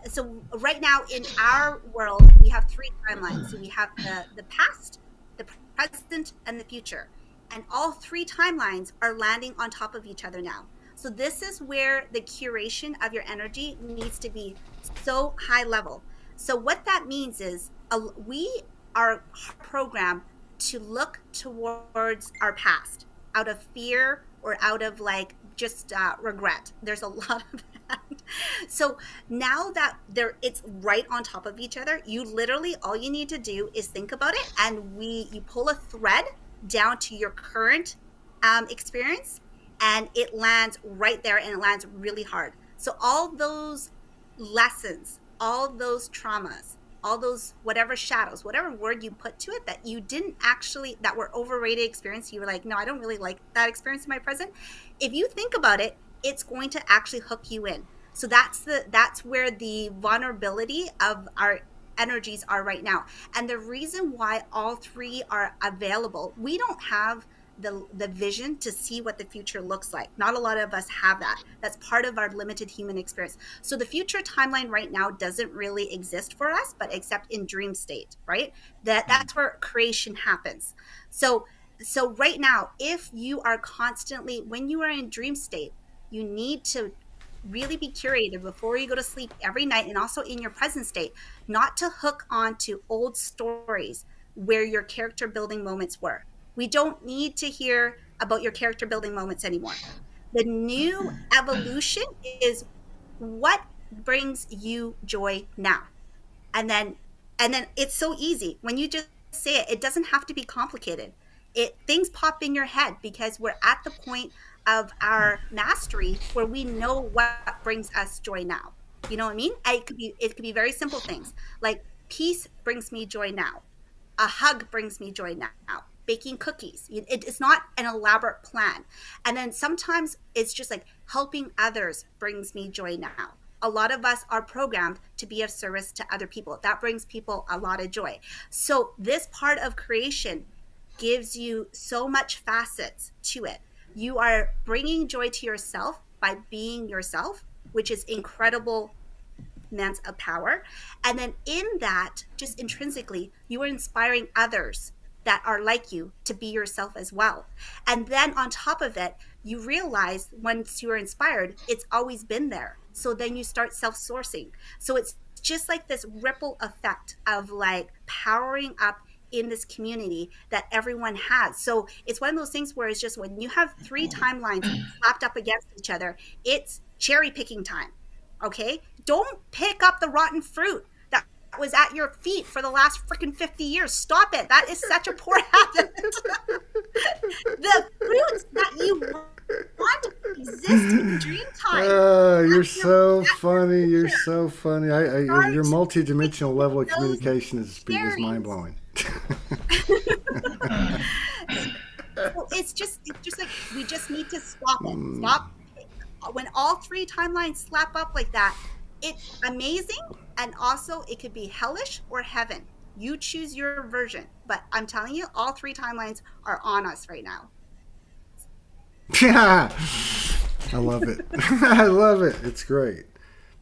so right now in our world we have 3 timelines. So we have the past, the present, and the future, and all 3 timelines are landing on top of each other now. So this is where the curation of your energy needs to be so high level. So what that means is we are programmed to look towards our past out of fear or out of like just regret. There's a lot of that. So now that it's right on top of each other, you literally, all you need to do is think about it, and you pull a thread down to your current experience, and it lands right there, and it lands really hard. So all those lessons, all those traumas, all those whatever shadows, whatever word you put to it that you didn't actually, that were overrated experience, you were like, no, I don't really like that experience in my present. If you think about it, it's going to actually hook you in. So that's where the vulnerability of our energies are right now. And the reason why all 3 are available, we don't have the vision to see what the future looks like. Not a lot of us have that. That's part of our limited human experience. So the future timeline right now doesn't really exist for us, but except in dream state, right? That's where creation happens. So right now, if you are constantly, when you are in dream state, you need to really be curated before you go to sleep every night, and also in your present state, not to hook on to old stories where your character building moments were. We don't need to hear about your character building moments anymore. The new evolution is what brings you joy now. And then it's so easy. When you just say it, it doesn't have to be complicated. Things pop in your head because we're at the point of our mastery where we know what brings us joy now. You know what I mean? It could be very simple things like peace brings me joy now. A hug brings me joy now. Baking cookies. It's not an elaborate plan. And then sometimes it's just like helping others brings me joy now. A lot of us are programmed to be of service to other people. That brings people a lot of joy. So this part of creation gives you so much facets to it. You are bringing joy to yourself by being yourself, which is incredible amounts of power. And then in that, just intrinsically, you are inspiring others that are like you to be yourself as well. And then on top of it, you realize once you're inspired, it's always been there. So then you start self-sourcing. So it's just like this ripple effect of like powering up in this community that everyone has. So it's one of those things where it's just when you have 3 timelines slapped up against each other, it's cherry picking time. Okay? Don't pick up the rotten fruit that was at your feet for the last freaking 50 years. Stop it. That is such a poor habit. The fruits that you quantum exist in dream time. You're That's so your funny. You're future. so funny. Start Your multi-dimensional level of those communication is mind sharings. blowing. So it's just like we just need to stop it. Stop when all three timelines slap up like that. It's amazing, and also it could be hellish or heaven. You choose your version, but I'm telling you, all three timelines are on us right now. Yeah, I love it. I love it. It's great.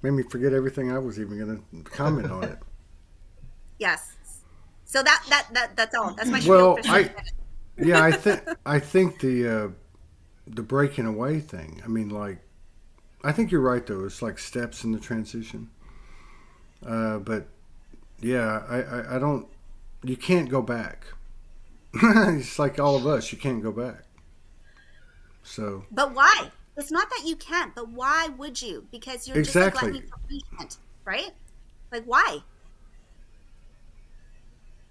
Made me forget everything I was even going to comment on it. Yes. So that's all. That's my spiel Well, for 6 minutes. I think the breaking away thing. I mean, like, I think you're right though. It's like steps in the transition. But yeah, I don't. You can't go back. It's like all of us. You can't go back. So But why? It's not that you can't, but why would you? Because you're just a exactly. gluttony for punishment, right? Like why?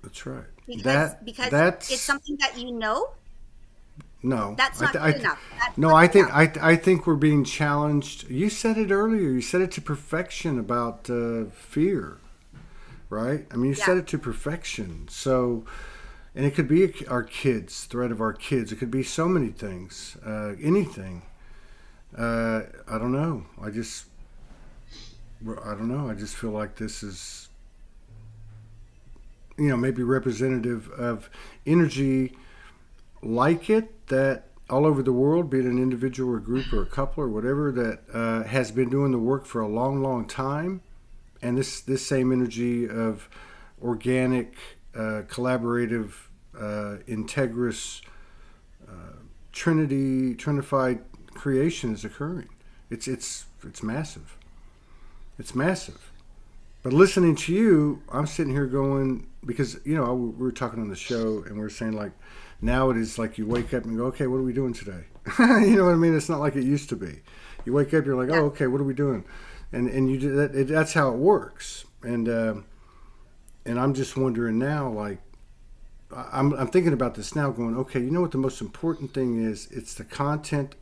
That's right. Because That's it's something that you know. no. That's not good enough. That's No, not I good think enough. I think we're being challenged. You said it earlier. You said it to perfection about fear, right? I mean, you said Yeah. it to perfection. So, and it could be our kids, threat of our kids. It could be so many things, anything. I don't know. I don't know. I just feel like this is, maybe representative of energy like it that all over the world, be it an individual or a group or a couple or whatever, that has been doing the work for a long, long time. And this same energy of organic, collaborative, integrous, trinified creation is occurring. It's massive. It's massive. But listening to you, I'm sitting here going, because we were talking on the show and we were saying, like, now it is like you wake up and go, okay, what are we doing today? You know what I mean? It's not like it used to be. You wake up, you're like, Yeah. oh, okay, what are we doing? And you do that. That's how it works. And I'm just wondering now, like, I'm thinking about this now, going, okay, you know what the most important thing is? It's the content.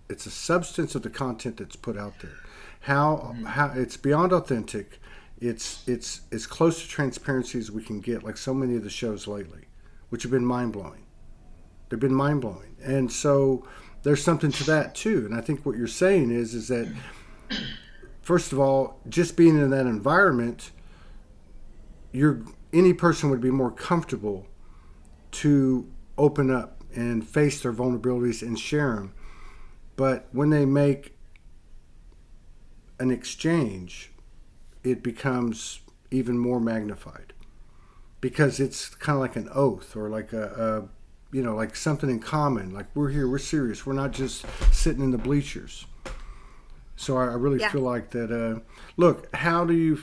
It's the substance of the content that's put out there. How it's beyond authentic. It's as close to transparency as we can get, like so many of the shows lately, which have been mind blowing. They've been mind blowing, and so there's something to that too. And I think what you're saying is that, first of all, just being in that environment, any person would be more comfortable to open up and face their vulnerabilities and share them. But when they make an exchange, it becomes even more magnified, because it's kind of like an oath, or like like something in common. Like, we're here, we're serious, we're not just sitting in the bleachers. So I really Yeah. feel like that. Look, how do you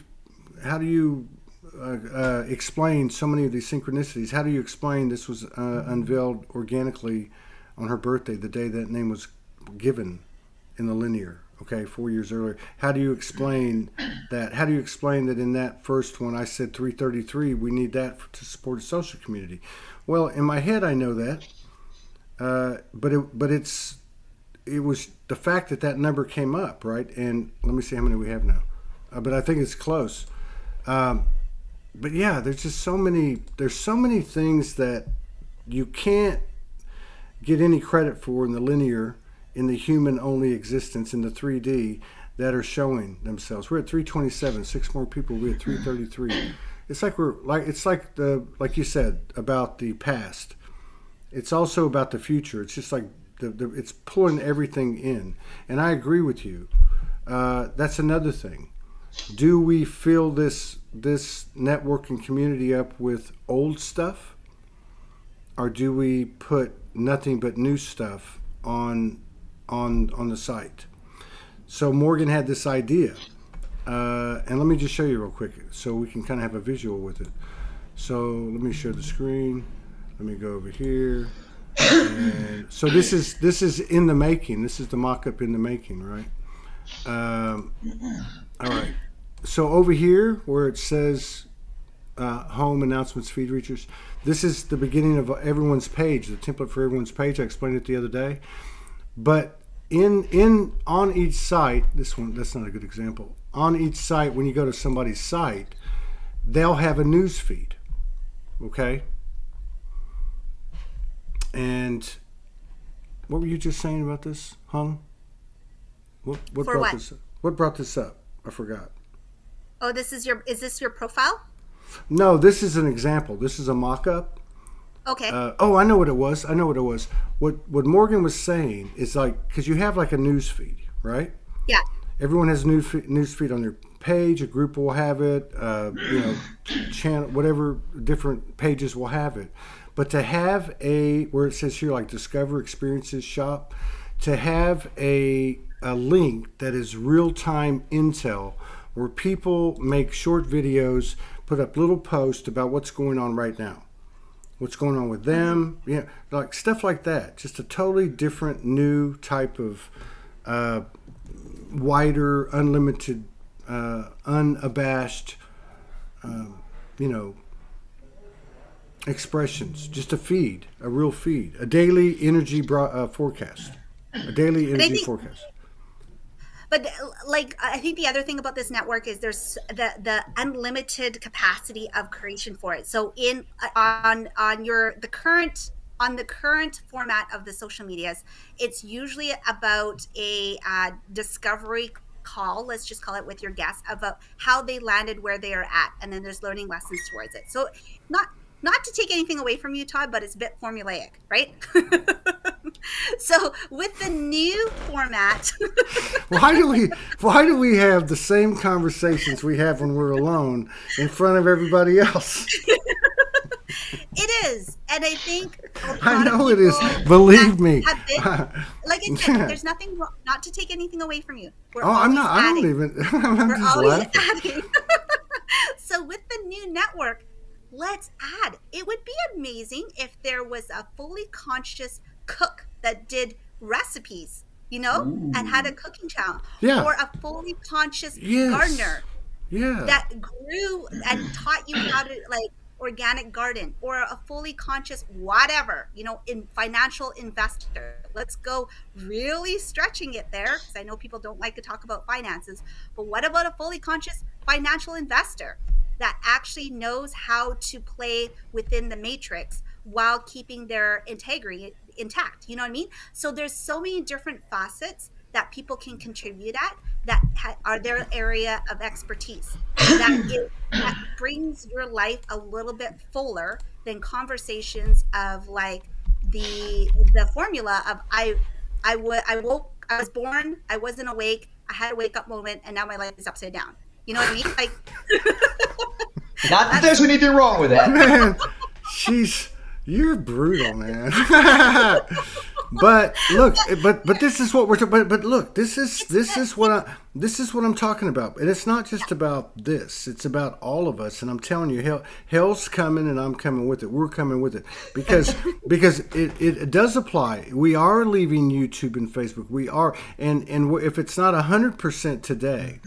explain so many of these synchronicities? How do you explain this was unveiled organically on her birthday, the day that name was given in the linear? Okay, 4 years earlier. How do you explain that? How do you explain that in that first one I said 333, we need that to support a social community? Well, in my head I know that, but it was the fact that number came up, right? And let me see how many we have now, but I think it's close. But yeah, there's just so many things that you can't get any credit for in the linear, in the human only existence, in the 3D, that are showing themselves. We're at 327, 6 more people, we're at 333. It's like you said about the past. It's also about the future. It's just like it's pulling everything in. And I agree with you. That's another thing. Do we fill this networking community up with old stuff, or do we put nothing but new stuff on the site? So Morgan had this idea, and let me just show you real quick so we can kind of have a visual with it. So let me share the screen. Let me go over here. And so this is in the making. This is the mock-up in the making, right? All right. So over here where it says home, announcements, feed reachers, this is the beginning of everyone's page, the template for everyone's page. I explained it the other day. But in on each site, that's not a good example. On each site, when you go to somebody's site, they'll have a news feed. Okay? And what were you just saying about this, Hung? What For brought what? this up? What brought this up? I forgot. Oh, is this your profile? No, this is an example. This is a mock-up. Okay. I know what it was. What Morgan was saying is like, because you have like a news feed, right? Yeah. Everyone has a news feed on their page. A group will have it. Channel, whatever different pages will have it. But to have where it says here like Discover Experiences Shop, to have a link that is real-time intel where people make short videos, put up little posts about what's going on right now, what's going on with them, like stuff like that. Just a totally different new type of wider, unlimited, unabashed, expressions. Just a feed, a real feed, a daily energy forecast, a daily energy forecast. But like, I think the other thing about this network is there's the unlimited capacity of creation for it. So on the current format of the social medias, it's usually about a discovery call, let's just call it, with your guests about how they landed where they are at, and then there's learning lessons towards it. So not to take anything away from you, Todd, but it's a bit formulaic, right? So with the new format, why do we have the same conversations we have when we're alone in front of everybody else? It is, and I think I know it is. Believe me. Like I said, there's nothing wrong, not to take anything away from you. I'm not. I don't even. I'm We're just always laughing. adding. So with the new network, let's add. It would be amazing if there was a fully conscious cook that did recipes, and had a cooking channel. Yeah. Or a fully conscious Yes. gardener Yeah. that grew and taught you how to like organic garden, or a fully conscious whatever, in financial investor. Let's go really stretching it there, because I know people don't like to talk about finances, but what about a fully conscious financial investor that actually knows how to play within the matrix while keeping their integrity intact? You know what I mean? So there's so many different facets that people can contribute at that are their area of expertise. That brings your life a little bit fuller than conversations of like the formula of I was born, I wasn't awake, I had a wake up moment, and now my life is upside down. You know what I mean? Like, not that there's anything wrong with that. Man, you're brutal, man. But look, but this is what we're talking. But look, this is what I'm talking about. And it's not just about this; it's about all of us. And I'm telling you, hell's coming, and I'm coming with it. We're coming with it because it does apply. We are leaving YouTube and Facebook. We are, and if it's not 100% today,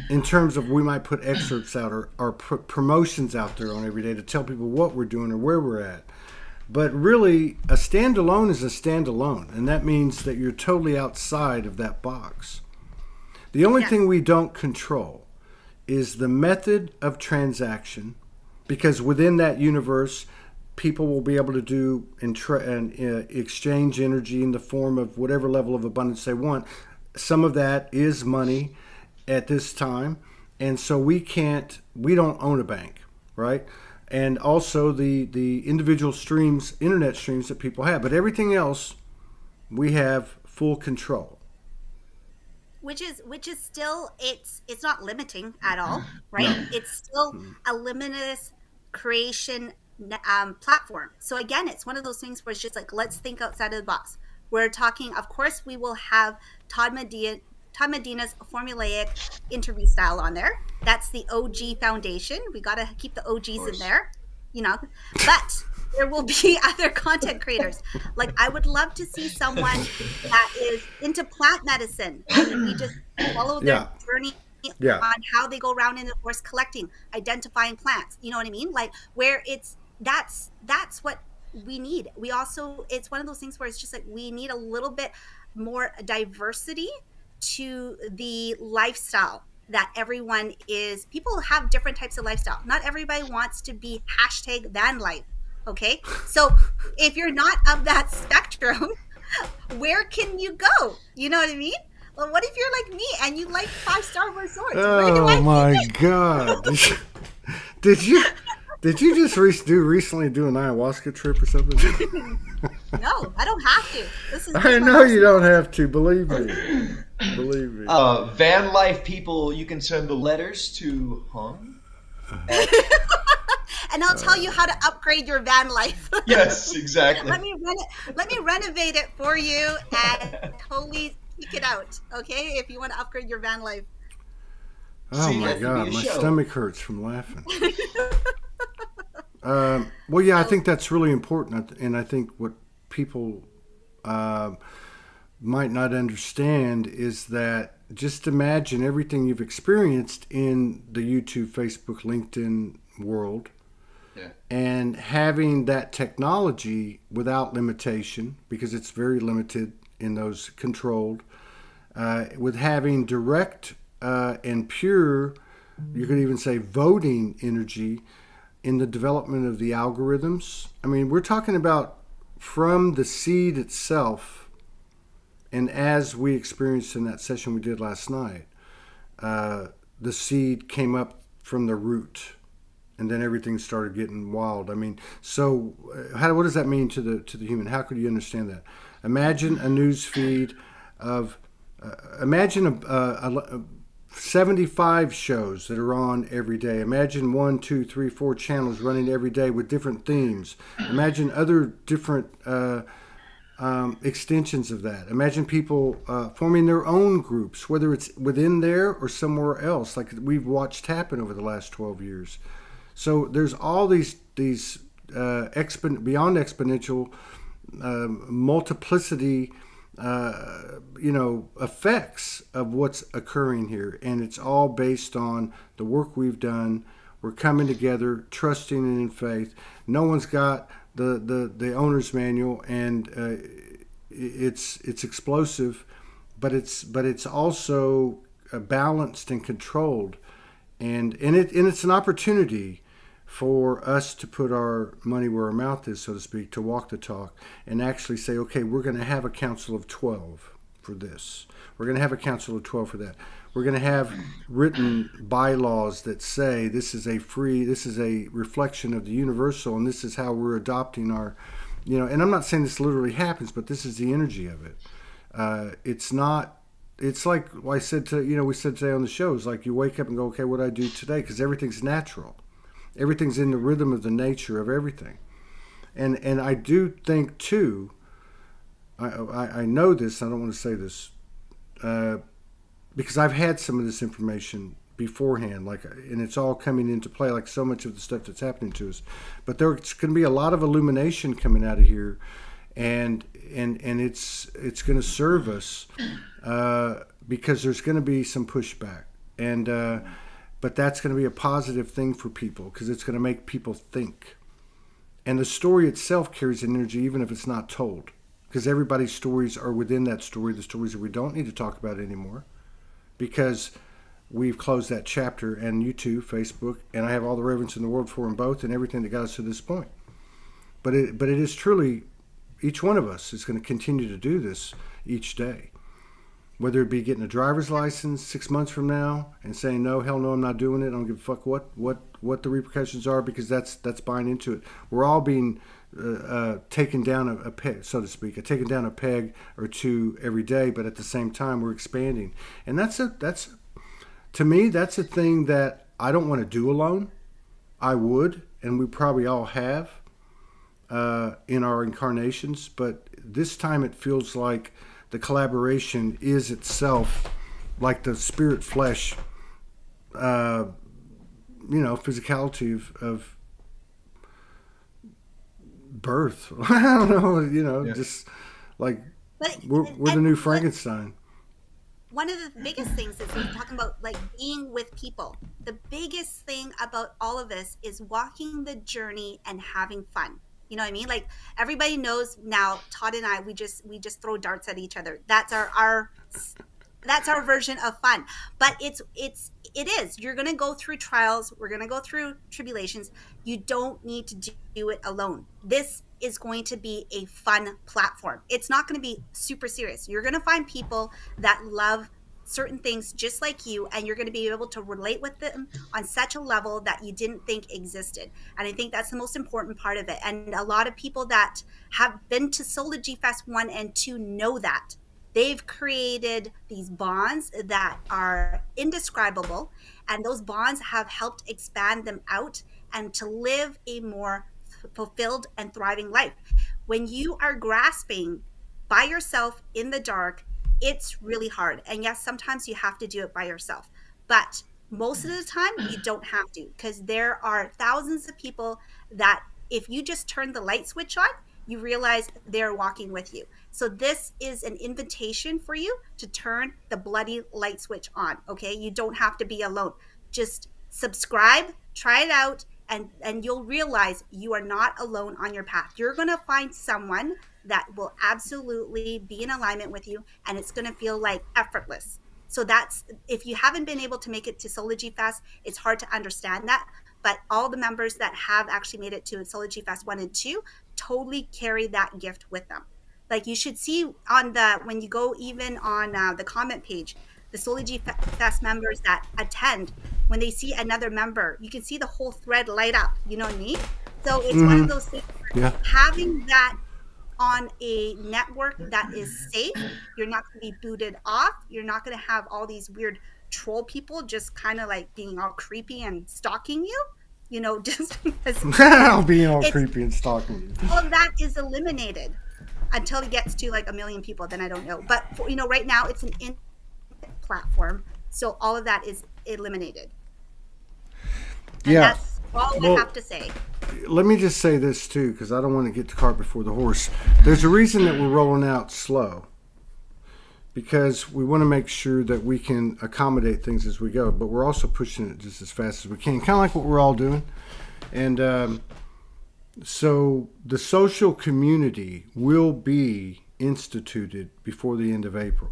in terms of we might put excerpts out or put promotions out there on every day to tell people what we're doing or where we're at. But really, a standalone is a standalone, and that means that you're totally outside of that box. The only thing we don't control is the method of transaction, because within that universe, people will be able to do and exchange energy in the form of whatever level of abundance they want. Some of that is money at this time, and so we don't own a bank, right? And also the individual streams, internet streams that people have. But everything else, we have full control. Which is still, it's not limiting at all, right? No. It's still a limitless creation platform. So again, it's one of those things where it's just like, let's think outside of the box. We're talking, of course, we will have Todd Medina's formulaic interview style on there. That's the OG foundation. We got to keep the OGs in there, but there will be other content creators. Like, I would love to see someone that is into plant medicine, and we just follow their journey on how they go around in the forest collecting, identifying plants. You know what I mean? Like, where that's what we also, it's one of those things where it's just like we need a little bit more diversity to the lifestyle that everyone is. People have different types of lifestyle. Not everybody wants to be hashtag van life. Okay, so if you're not of that spectrum, where can you go? You know what I mean? Well, what if you're like me and you like 5-star resorts? Where do Oh I my begin? God! Did you did you just recently do an ayahuasca trip or something? No, I don't have to. This is I just my know you personal. don't have to. Believe me. Believe me. Van life people, you can send the letters to Hung. And I'll tell you how to upgrade your van life. Yes, exactly. Let me renovate it for you and totally kick it out. Okay, if you want to upgrade your van life. Oh See, my that could be God, a my show. stomach hurts from laughing. Well, yeah, I So think that's really important, and I think what people uh, might not understand is that just imagine everything you've experienced in the YouTube, Facebook, LinkedIn world, Yeah. and having that technology without limitation, because it's very limited in those controlled, with having direct and pure, you could even say voting energy in the development of the algorithms. I mean, we're talking about from the seed itself, and as we experienced in that session we did last night, the seed came up from the root, and then everything started getting wild. I mean, so what does that mean to the human? How could you understand that? Imagine a news feed of imagine a 75 shows that are on every day. Imagine 1, 2, 3, 4 channels running every day with different themes. Imagine other different extensions of that. Imagine people forming their own groups, whether it's within there or somewhere else, like we've watched happen over the last 12 years. So there's all these beyond exponential multiplicity, effects of what's occurring here, and it's all based on the work we've done. We're coming together, trusting and in faith. No one's got the owner's manual, and it's explosive, but it's also balanced and controlled, and it's an opportunity for us to put our money where our mouth is, so to speak, to walk the talk and actually say, okay, we're going to have a council of 12 for this. We're going to have a council of 12 for that. We're going to have written bylaws that say this is a reflection of the universal, and this is how we're adopting our, and I'm not saying this literally happens, but this is the energy of it. It's not, it's like I said we said today on the show, it's like you wake up and go, okay, what do I do today? Because everything's natural. Everything's in the rhythm of the nature of everything. And I do think, too, I know this, I don't want to say this, because I've had some of this information beforehand, and it's all coming into play, like so much of the stuff that's happening to us. But there's going to be a lot of illumination coming out of here, and it's going to serve us, because there's going to be some pushback. And but that's going to be a positive thing for people, because it's going to make people think. And the story itself carries an energy, even if it's not told, because everybody's stories are within that story, the stories that we don't need to talk about anymore, because we've closed that chapter, and YouTube, Facebook, and I have all the reverence in the world for them both, and everything that got us to this point. But it is truly, each one of us is going to continue to do this each day. Whether it be getting a driver's license 6 months from now and saying, no, hell no, I'm not doing it. I don't give a fuck what the repercussions are, because that's buying into it. We're all being taken down a peg, so to speak, taken down a peg or two every day, but at the same time we're expanding. And that's to me, that's a thing that I don't want to do alone. I would, and we probably all have in our incarnations, but this time it feels like the collaboration is itself like the spirit flesh, physicality of birth. I don't know, Yeah. just like But we're the new Frankenstein. one of the biggest things is we're talking about like being with people. The biggest thing about all of this is walking the journey and having fun. You know what I mean? Like everybody knows now. Todd and I, we just throw darts at each other. That's our version of fun. But it is, you're going to go through trials, we're going to go through tribulations. You don't need to do it alone. This is going to be a fun platform. It's not going to be super serious. You're going to find people that love certain things just like you, and you're going to be able to relate with them on such a level that you didn't think existed. And I think that's the most important part of it. And a lot of people that have been to Soulogy Fest 1 and 2 know that they've created these bonds that are indescribable, and those bonds have helped expand them out and to live a more fulfilled and thriving life. When you are grasping by yourself in the dark, it's really hard. And yes, sometimes you have to do it by yourself, but most of the time you don't have to, because there are thousands of people that if you just turn the light switch on, you realize they're walking with you. So this is an invitation for you to turn the bloody light switch on. Okay, you don't have to be alone. Just subscribe, try it out, and you'll realize you are not alone on your path. You're going to find someone that will absolutely be in alignment with you, and it's going to feel like effortless. So that's, if you haven't been able to make it to Soulogy Fest, it's hard to understand that. But all the members that have actually made it to Soulogy Fest 1 and 2 totally carry that gift with them. Like you should see on when you go even on the comment page, the Soulogy Fest members that attend, when they see another member, you can see the whole thread light up. You know what I mean? So it's one of those things where Yeah. having that on a network that is safe, you're not going to be booted off. You're not going to have all these weird troll people just kind of like being all creepy and stalking you, just because I'll be all it's, creepy and stalking you. all of that is eliminated until it gets to like 1 million people. Then I don't know. But right now it's an in platform. So all of that is eliminated. And Yeah. that's all Well, I have to say. let me just say this too, because I don't want to get the cart before the horse. There's a reason that we're rolling out slow, because we want to make sure that we can accommodate things as we go, but we're also pushing it just as fast as we can, kind of like what we're all doing. And so the social community will be instituted before the end of April.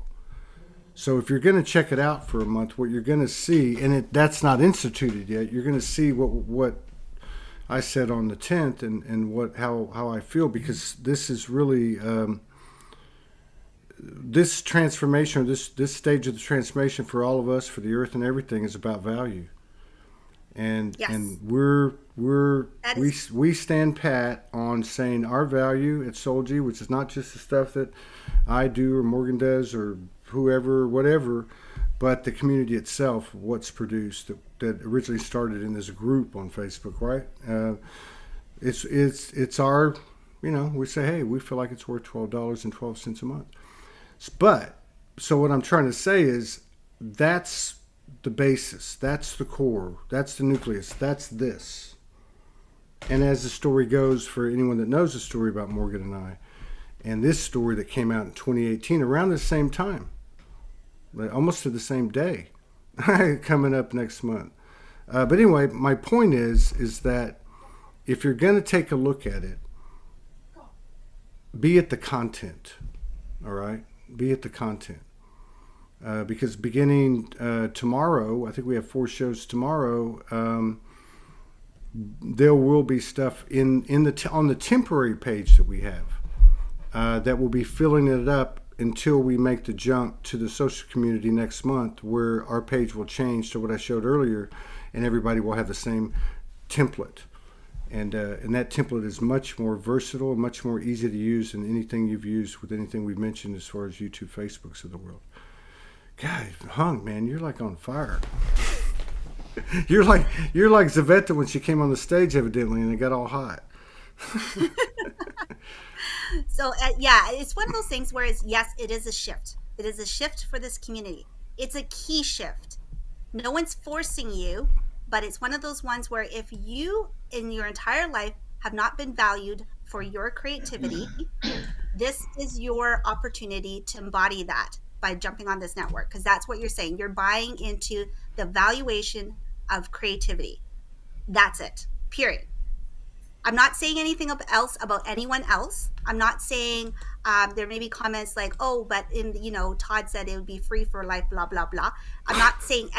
So if you're going to check it out for a month, what you're going to see, and that's not instituted yet, you're going to see what I said on the 10th and how I feel, because this is really this transformation, or this stage of the transformation for all of us, for the earth and everything, is about value. And Yes. and That is- we stand pat on saying our value at Soulogy, which is not just the stuff that I do or Morgan does or whoever, whatever, but the community itself, what's produced, that originally started in this group on Facebook, right? It's our, we say, hey, we feel like it's worth $12.12 a month. But so what I'm trying to say is that's the basis, that's the core, that's the nucleus, that's this. And as the story goes, for anyone that knows the story about Morgan and I, and this story that came out in 2018 around the same time, almost to the same day, coming up next month. But anyway, my point is that if you're going to take a look at it, be at the content, all right? Be at the content. Because beginning tomorrow, I think we have 4 shows tomorrow, there will be stuff on the temporary page that we have that will be filling it up until we make the jump to the social community next month, where our page will change to what I showed earlier, and everybody will have the same template. And that template is much more versatile and much more easy to use than anything you've used with anything we've mentioned as far as YouTube, Facebooks of the world. God, Hung, man, you're like on fire. You're like Zavetta when she came on the stage, evidently, and it got all hot. So yeah, it's one of those things where yes, it is a shift. It is a shift for this community. It's a key shift. No one's forcing you, but it's one of those ones where if you in your entire life have not been valued for your creativity, this is your opportunity to embody that by jumping on this network, because that's what you're saying. You're buying into the valuation of creativity. That's it. Period. I'm not saying anything else about anyone else. I'm not saying there may be comments like, oh, but Todd said it would be free for life, blah, blah, blah. I'm not saying,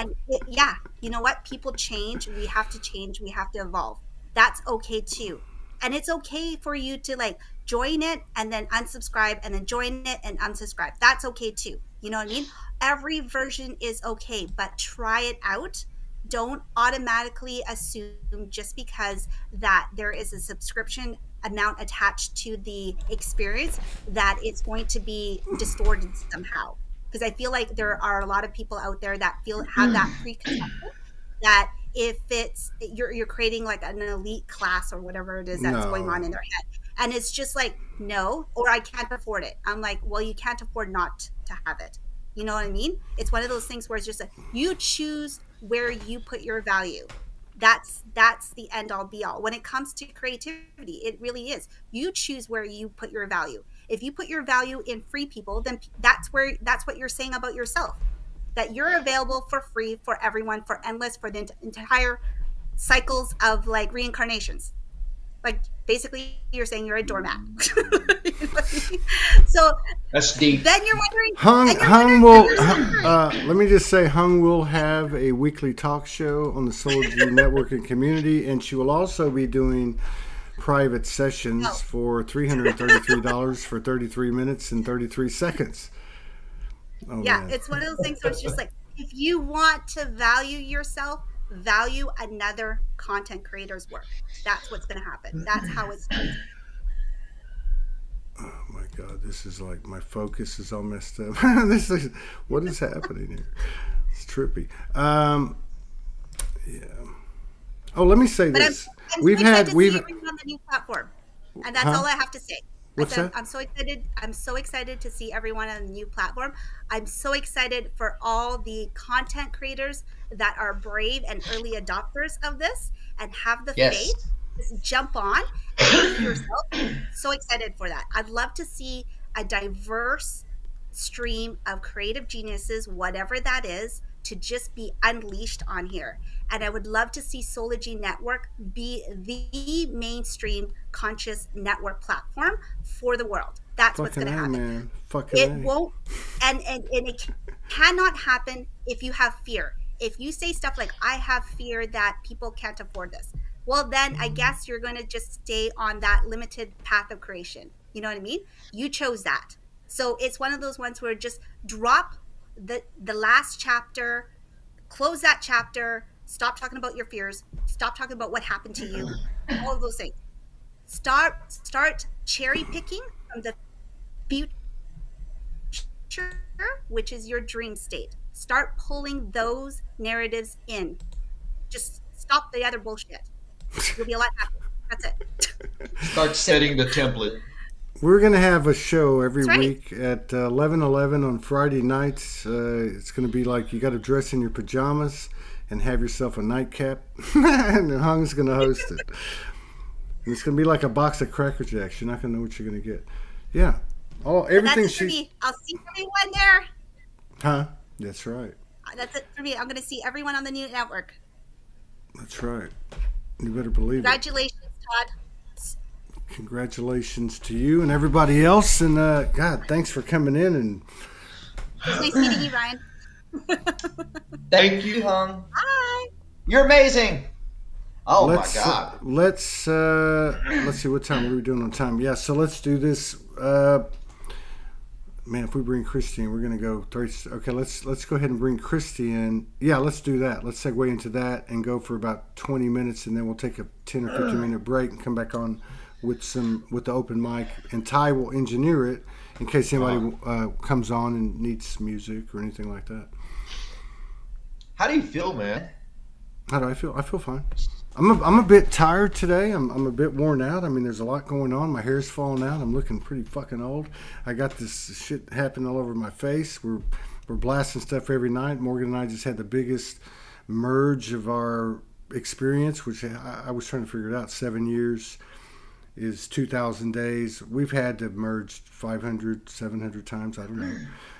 yeah, you know what? People change. We have to change. We have to evolve. That's okay too. And it's okay for you to like join it and then unsubscribe and then join it and unsubscribe. That's okay too. You know what I mean? Every version is okay, but try it out. Don't automatically assume just because that there is a subscription amount attached to the experience that it's going to be distorted somehow. Because I feel like there are a lot of people out there that have that preconception that if it's you're creating like an elite class or whatever it is that's going on No. in their head, and it's just like, no, or I can't afford it. I'm like, well, you can't afford not to have it. You know what I mean? It's one of those things where it's just like you choose where you put your value. That's the end all be all when it comes to creativity. It really is. You choose where you put your value. If you put your value in free people, then that's what you're saying about yourself, that you're available for free for everyone, for endless, for the entire cycles of like reincarnations. Like basically you're saying you're a doormat. You know what I mean? So That's deep. then you're wondering, Hung will. Let me just say, Hung will have a weekly talk show on the Soulogy network and community, and she will also be doing private sessions for $333 for 33 minutes and 33 seconds. Oh, yeah, man. it's one of those things where it's just like, if you want to value yourself, value another content creator's work. That's what's going to happen. That's how it starts. Oh my God, this is like my focus is all messed up. What is happening here? It's trippy. Yeah. Oh, let me say But this. I'm so excited to see everyone on the new platform, and that's all I have to say. What's that? I'm so excited. I'm so excited to see everyone on the new platform. I'm so excited for all the content creators that are brave and early adopters of this and have the Yes. faith. Just jump on and be yourself. So excited for that. I'd love to see a diverse stream of creative geniuses, whatever that is, to just be unleashed on here. And I would love to see Soulogy Network be the mainstream conscious network platform for the world. That's what's going to happen. Man. It won't, and it cannot happen if you have fear. If you say stuff like, I have fear that people can't afford this, well, then I guess you're going to just stay on that limited path of creation. You know what I mean? You chose that. So it's one of those ones where just drop the last chapter, close that chapter, stop talking about your fears, stop talking about what happened to you, all of those things. Start cherry picking from the future, which is your dream state. Start pulling those narratives in. Just stop the other bullshit. You'll be a lot happier. That's it. Start setting the template. We're going to have a show every That's right. week at 11:11 on Friday nights. It's going to be like you got to dress in your pajamas and have yourself a nightcap, and Hung's going to host it. And it's going to be like a box of Cracker Jacks. You're not going to know what you're going to get. Yeah. Everything That's it for me. I'll see everyone there. Huh? That's right. That's it for me. I'm going to see everyone on the new network. That's right. You better believe it. Congratulations, Todd. Congratulations to you and everybody else. And God, thanks for coming in. And It was nice meeting you, Ryan. Thank you, Hung. Bye. You're amazing. Oh my let's God. let's see what time are we doing on time. Yeah, so let's do this. Man, if we bring Christy in, we're gonna go 30. Okay, let's go ahead and bring Christy in. Yeah, let's do that. Let's segue into that and go for about 20 minutes, and then we'll take a 10 or 15 minute break and come back on with the open mic. And Ty will engineer it in case anybody comes on and needs music or anything like that. How do you feel, man? How do I feel? I feel fine. I'm a bit tired today. I'm a bit worn out. I mean, there's a lot going on. My hair's falling out. I'm looking pretty fucking old. I got this shit happening all over my face. We're blasting stuff every night. Morgan and I just had the biggest merge of our experience, which I was trying to figure it out. 7 years is 2,000 days. We've had to merge 500, 700 times. I don't know.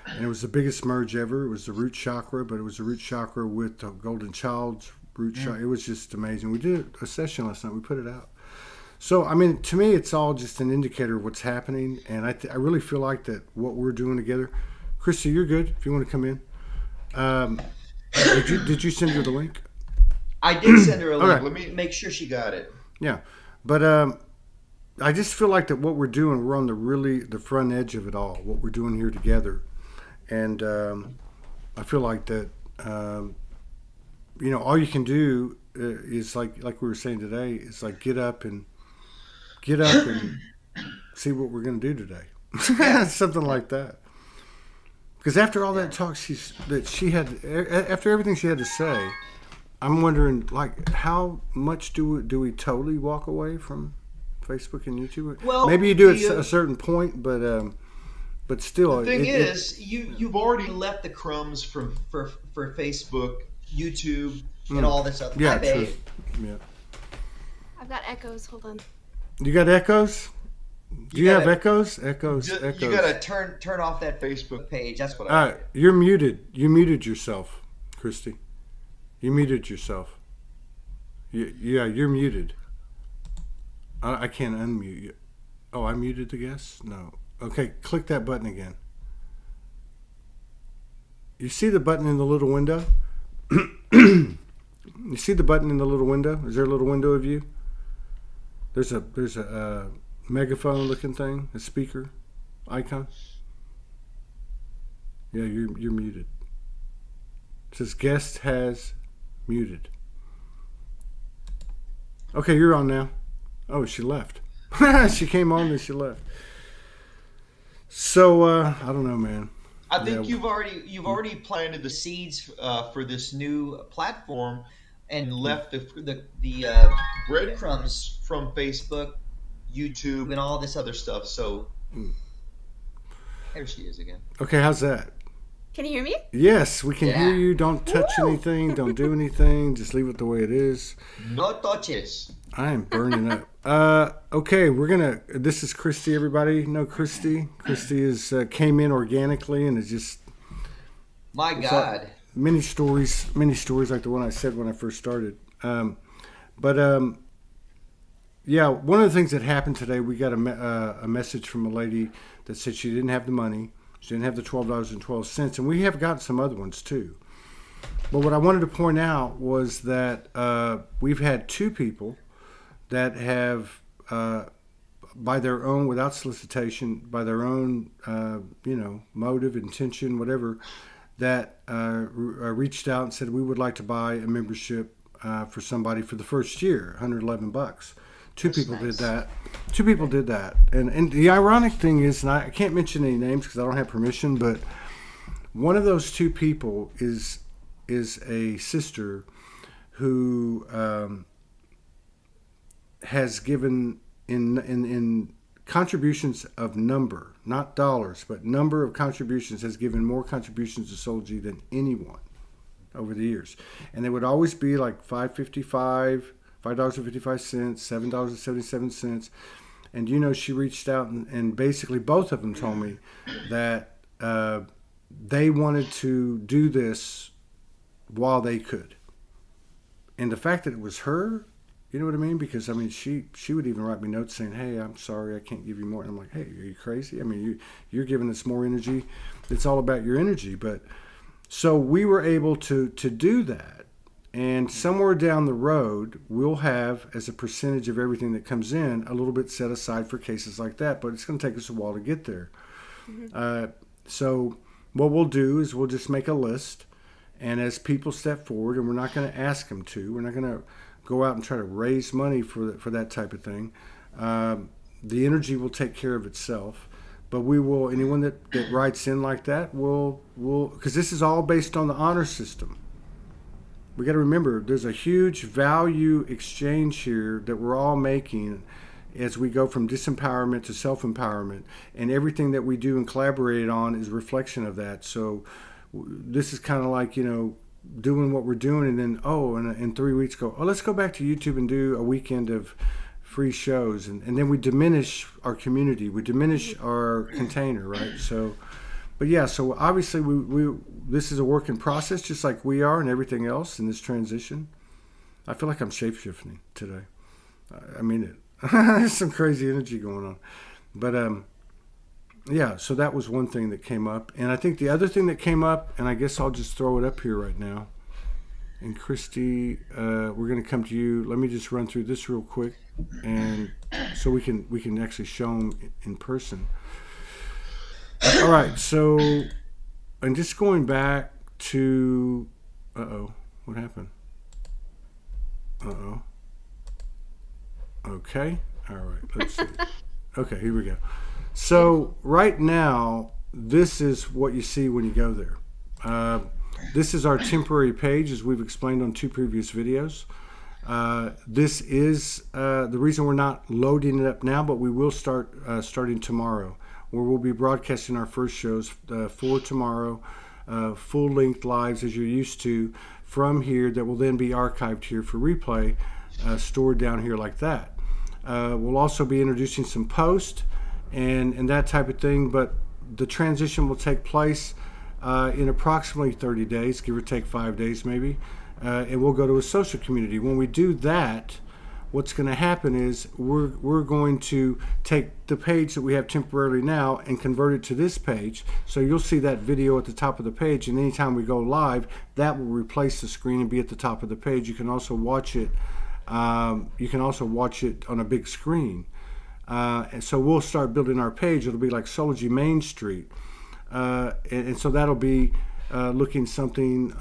And it was the biggest merge ever. It was the root chakra, but it was the root chakra with the golden child's root chakra. It was just amazing. We did a session last night. We put it out. So, I mean, to me, it's all just an indicator of what's happening, and I really feel like that what we're doing together. Christy, you're good if you want to come in. Did you send her the link? I did send her a link. Okay. Let me make sure she got it. Yeah, but I just feel like that what we're doing, we're on the front edge of it all. What we're doing here together, and I feel like that. All you can do is like we were saying today. Is like get up and see what we're going to do today. Something like that. Because after all that talk after everything she had to say, I'm wondering, like, how much do we totally walk away from Facebook and YouTube? Well, maybe you do at a certain point, but still. The thing is, you've already left the crumbs for Facebook, YouTube, and all this other. Yeah, Hi, babe. true. Yeah. I've got echoes. Hold on. You got echoes? Do you have echoes? Echoes. You gotta turn off that Facebook page. That's what I. All right, you're muted. You muted yourself, Christy. You muted yourself. Yeah, you're muted. I can't unmute you. Oh, I muted the guest? No. Okay, click that button again. You see the button in the little window? You see the button in the little window? Is there a little window of you? There's a megaphone looking thing, a speaker icon. Yeah, you're muted. It says guest has muted. Okay, you're on now. Oh, she left. She came on and she left. So I don't know, man. I think you've already planted the seeds for this new platform, and left the breadcrumbs from Facebook, YouTube, and all this other stuff. So there she is again. Okay, how's that? Can you hear me? Yes, we can hear you. Don't touch Woo! anything. Don't do anything. Just leave it the way it is. No touches. I am burning up. Okay, this is Christy, everybody. No, Christy. Christy came in organically and is just... My God. Many stories like the one I said when I first started. Yeah, one of the things that happened today, we got a message from a lady that said she didn't have the money. She didn't have the $12.12, and we have gotten some other ones too. But what I wanted to point out was that we've had two people that have, by their own, without solicitation, by their own, motive, intention, whatever, that reached out and said, we would like to buy a membership for somebody for the first year, $111. Two people did that. And the ironic thing is, and I can't mention any names because I don't have permission, but one of those two people is a sister who has given in contributions of number, not dollars, but number of contributions, has given more contributions to Soulogy than anyone over the years. And they would always be like $5.55, $5.55, $7.77. And, she reached out and basically both of them told me that they wanted to do this while they could. And the fact that it was her, you know what I mean? Because, she would even write me notes saying, hey, I'm sorry, I can't give you more. And I'm like, hey, are you crazy? You're giving us more energy. It's all about your energy. But so we were able to do that. And somewhere down the road, we'll have, as a percentage of everything that comes in, a little bit set aside for cases like that. But it's going to take us a while to get there. Mm-hmm. So what we'll do is we'll just make a list. And as people step forward, and we're not going to ask them to, we're not going to go out and try to raise money for that type of thing. The energy will take care of itself. But we will, anyone that writes in like that, will because this is all based on the honor system. We got to remember, there's a huge value exchange here that we're all making as we go from disempowerment to self-empowerment. And everything that we do and collaborate on is a reflection of that. So this is kind of like, doing what we're doing, and then in 3 weeks let's go back to YouTube and do a weekend of free shows, and then we diminish our community, we diminish our container, right? So obviously we this is a work in process, just like we are and everything else in this transition. I feel like I'm shape-shifting today. I mean it. There's some crazy energy going on. But yeah, so that was one thing that came up. And I think the other thing that came up, and I guess I'll just throw it up here right now. And Christy, we're going to come to you. Let me just run through this real quick, and so we can actually show them in person. All right, so, and just going back to, what happened? Okay, all right, let's see. Okay, here we go. So right now, this is what you see when you go there. This is our temporary page, as we've explained on 2 previous videos. This is the reason we're not loading it up now, but we will start starting tomorrow, where we'll be broadcasting our first shows for tomorrow, full-length lives as you're used to from here, that will then be archived here for replay, stored down here like that. We'll also be introducing some posts and that type of thing, but the transition will take place in approximately 30 days, give or take 5 days maybe, and we'll go to a social community. When we do that, what's going to happen is we're going to take the page that we have temporarily now and convert it to this page. So you'll see that video at the top of the page, and anytime we go live, that will replace the screen and be at the top of the page. You can also watch it. You can also watch it on a big screen. And so we'll start building our page. It'll be like Soulogy Main Street. And so that'll be looking something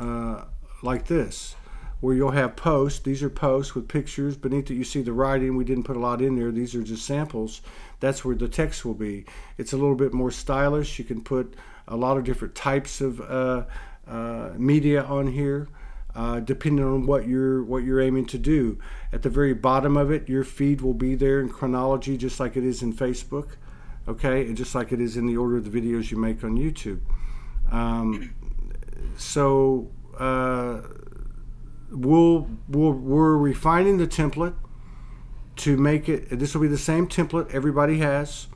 like this, where you'll have posts. These are posts with pictures. Beneath it, you see the writing. We didn't put a lot in there. These are just samples. That's where the text will be. It's a little bit more stylish. You can put a lot of different types of media on here, depending on what you're aiming to do. At the very bottom of it, your feed will be there in chronology, just like it is in Facebook, okay, and just like it is in the order of the videos you make on YouTube. We're refining the template to make it. This will be the same template everybody has,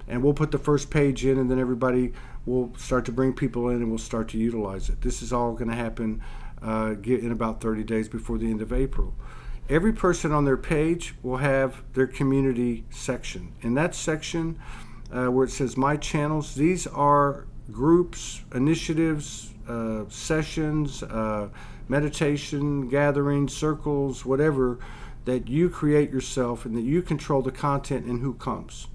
and we'll put the first page in, and then everybody will start to bring people in, and we'll start to utilize it. This is all going to happen in about 30 days before the end of April. Every person on their page will have their community section. In that section where it says My Channels, these are groups, initiatives, sessions, meditation, gatherings, circles, whatever, that you create yourself and that you control the content and who comes.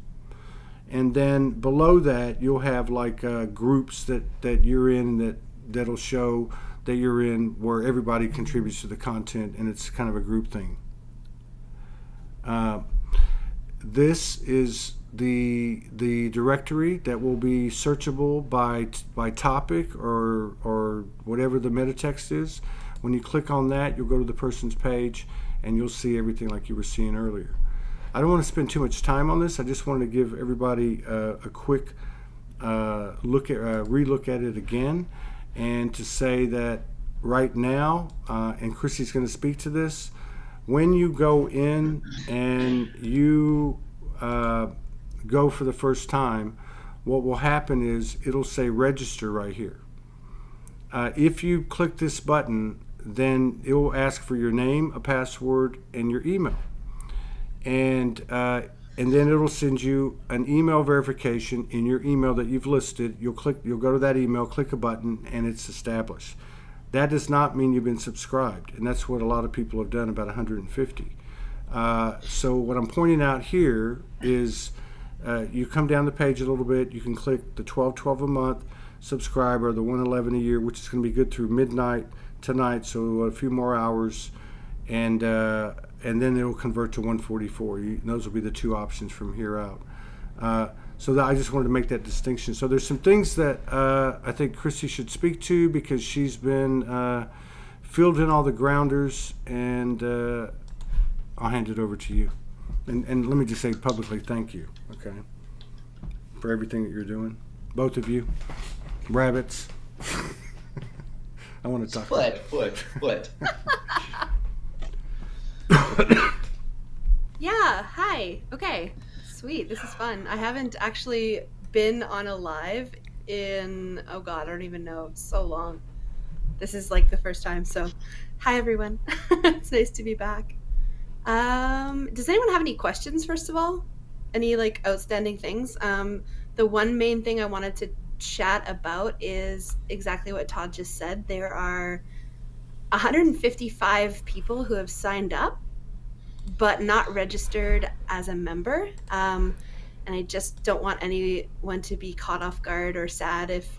And then below that, you'll have like groups that you're in, and that'll show that you're in, where everybody contributes to the content, and it's kind of a group thing. This is the directory that will be searchable by topic or whatever the meta text is. When you click on that, you'll go to the person's page, and you'll see everything like you were seeing earlier. I don't want to spend too much time on this. I just wanted to give everybody a quick relook at it again, and to say that right now, and Chrissy's going to speak to this, when you go in and you go for the first time, what will happen is it'll say register right here. If you click this button, then it will ask for your name, a password, and your email. And then it'll send you an email verification in your email that you've listed. You'll go to that email, click a button, and it's established. That does not mean you've been subscribed, and that's what a lot of people have done, about 150. So what I'm pointing out here is you come down the page a little bit, you can click the $12.12 a month subscriber, the $111 a year, which is going to be good through midnight tonight, so a few more hours, and then it will convert to $144. Those will be the 2 options from here out. So I just wanted to make that distinction. So there's some things that I think Chrissy should speak to, because she's been filled in all the grounders, and I'll hand it over to you. And let me just say publicly thank you, okay, for everything that you're doing, both of you, rabbits. I want to talk. Foot. Yeah, hi. Okay, sweet. This is fun. I haven't actually been on a live in, oh God, I don't even know, so long. This is like the first time, so hi everyone. It's nice to be back. Does anyone have any questions, first of all? Any like outstanding things? The one main thing I wanted to chat about is exactly what Todd just said. There are 155 people who have signed up but not registered as a member. And I just don't want anyone to be caught off guard or sad if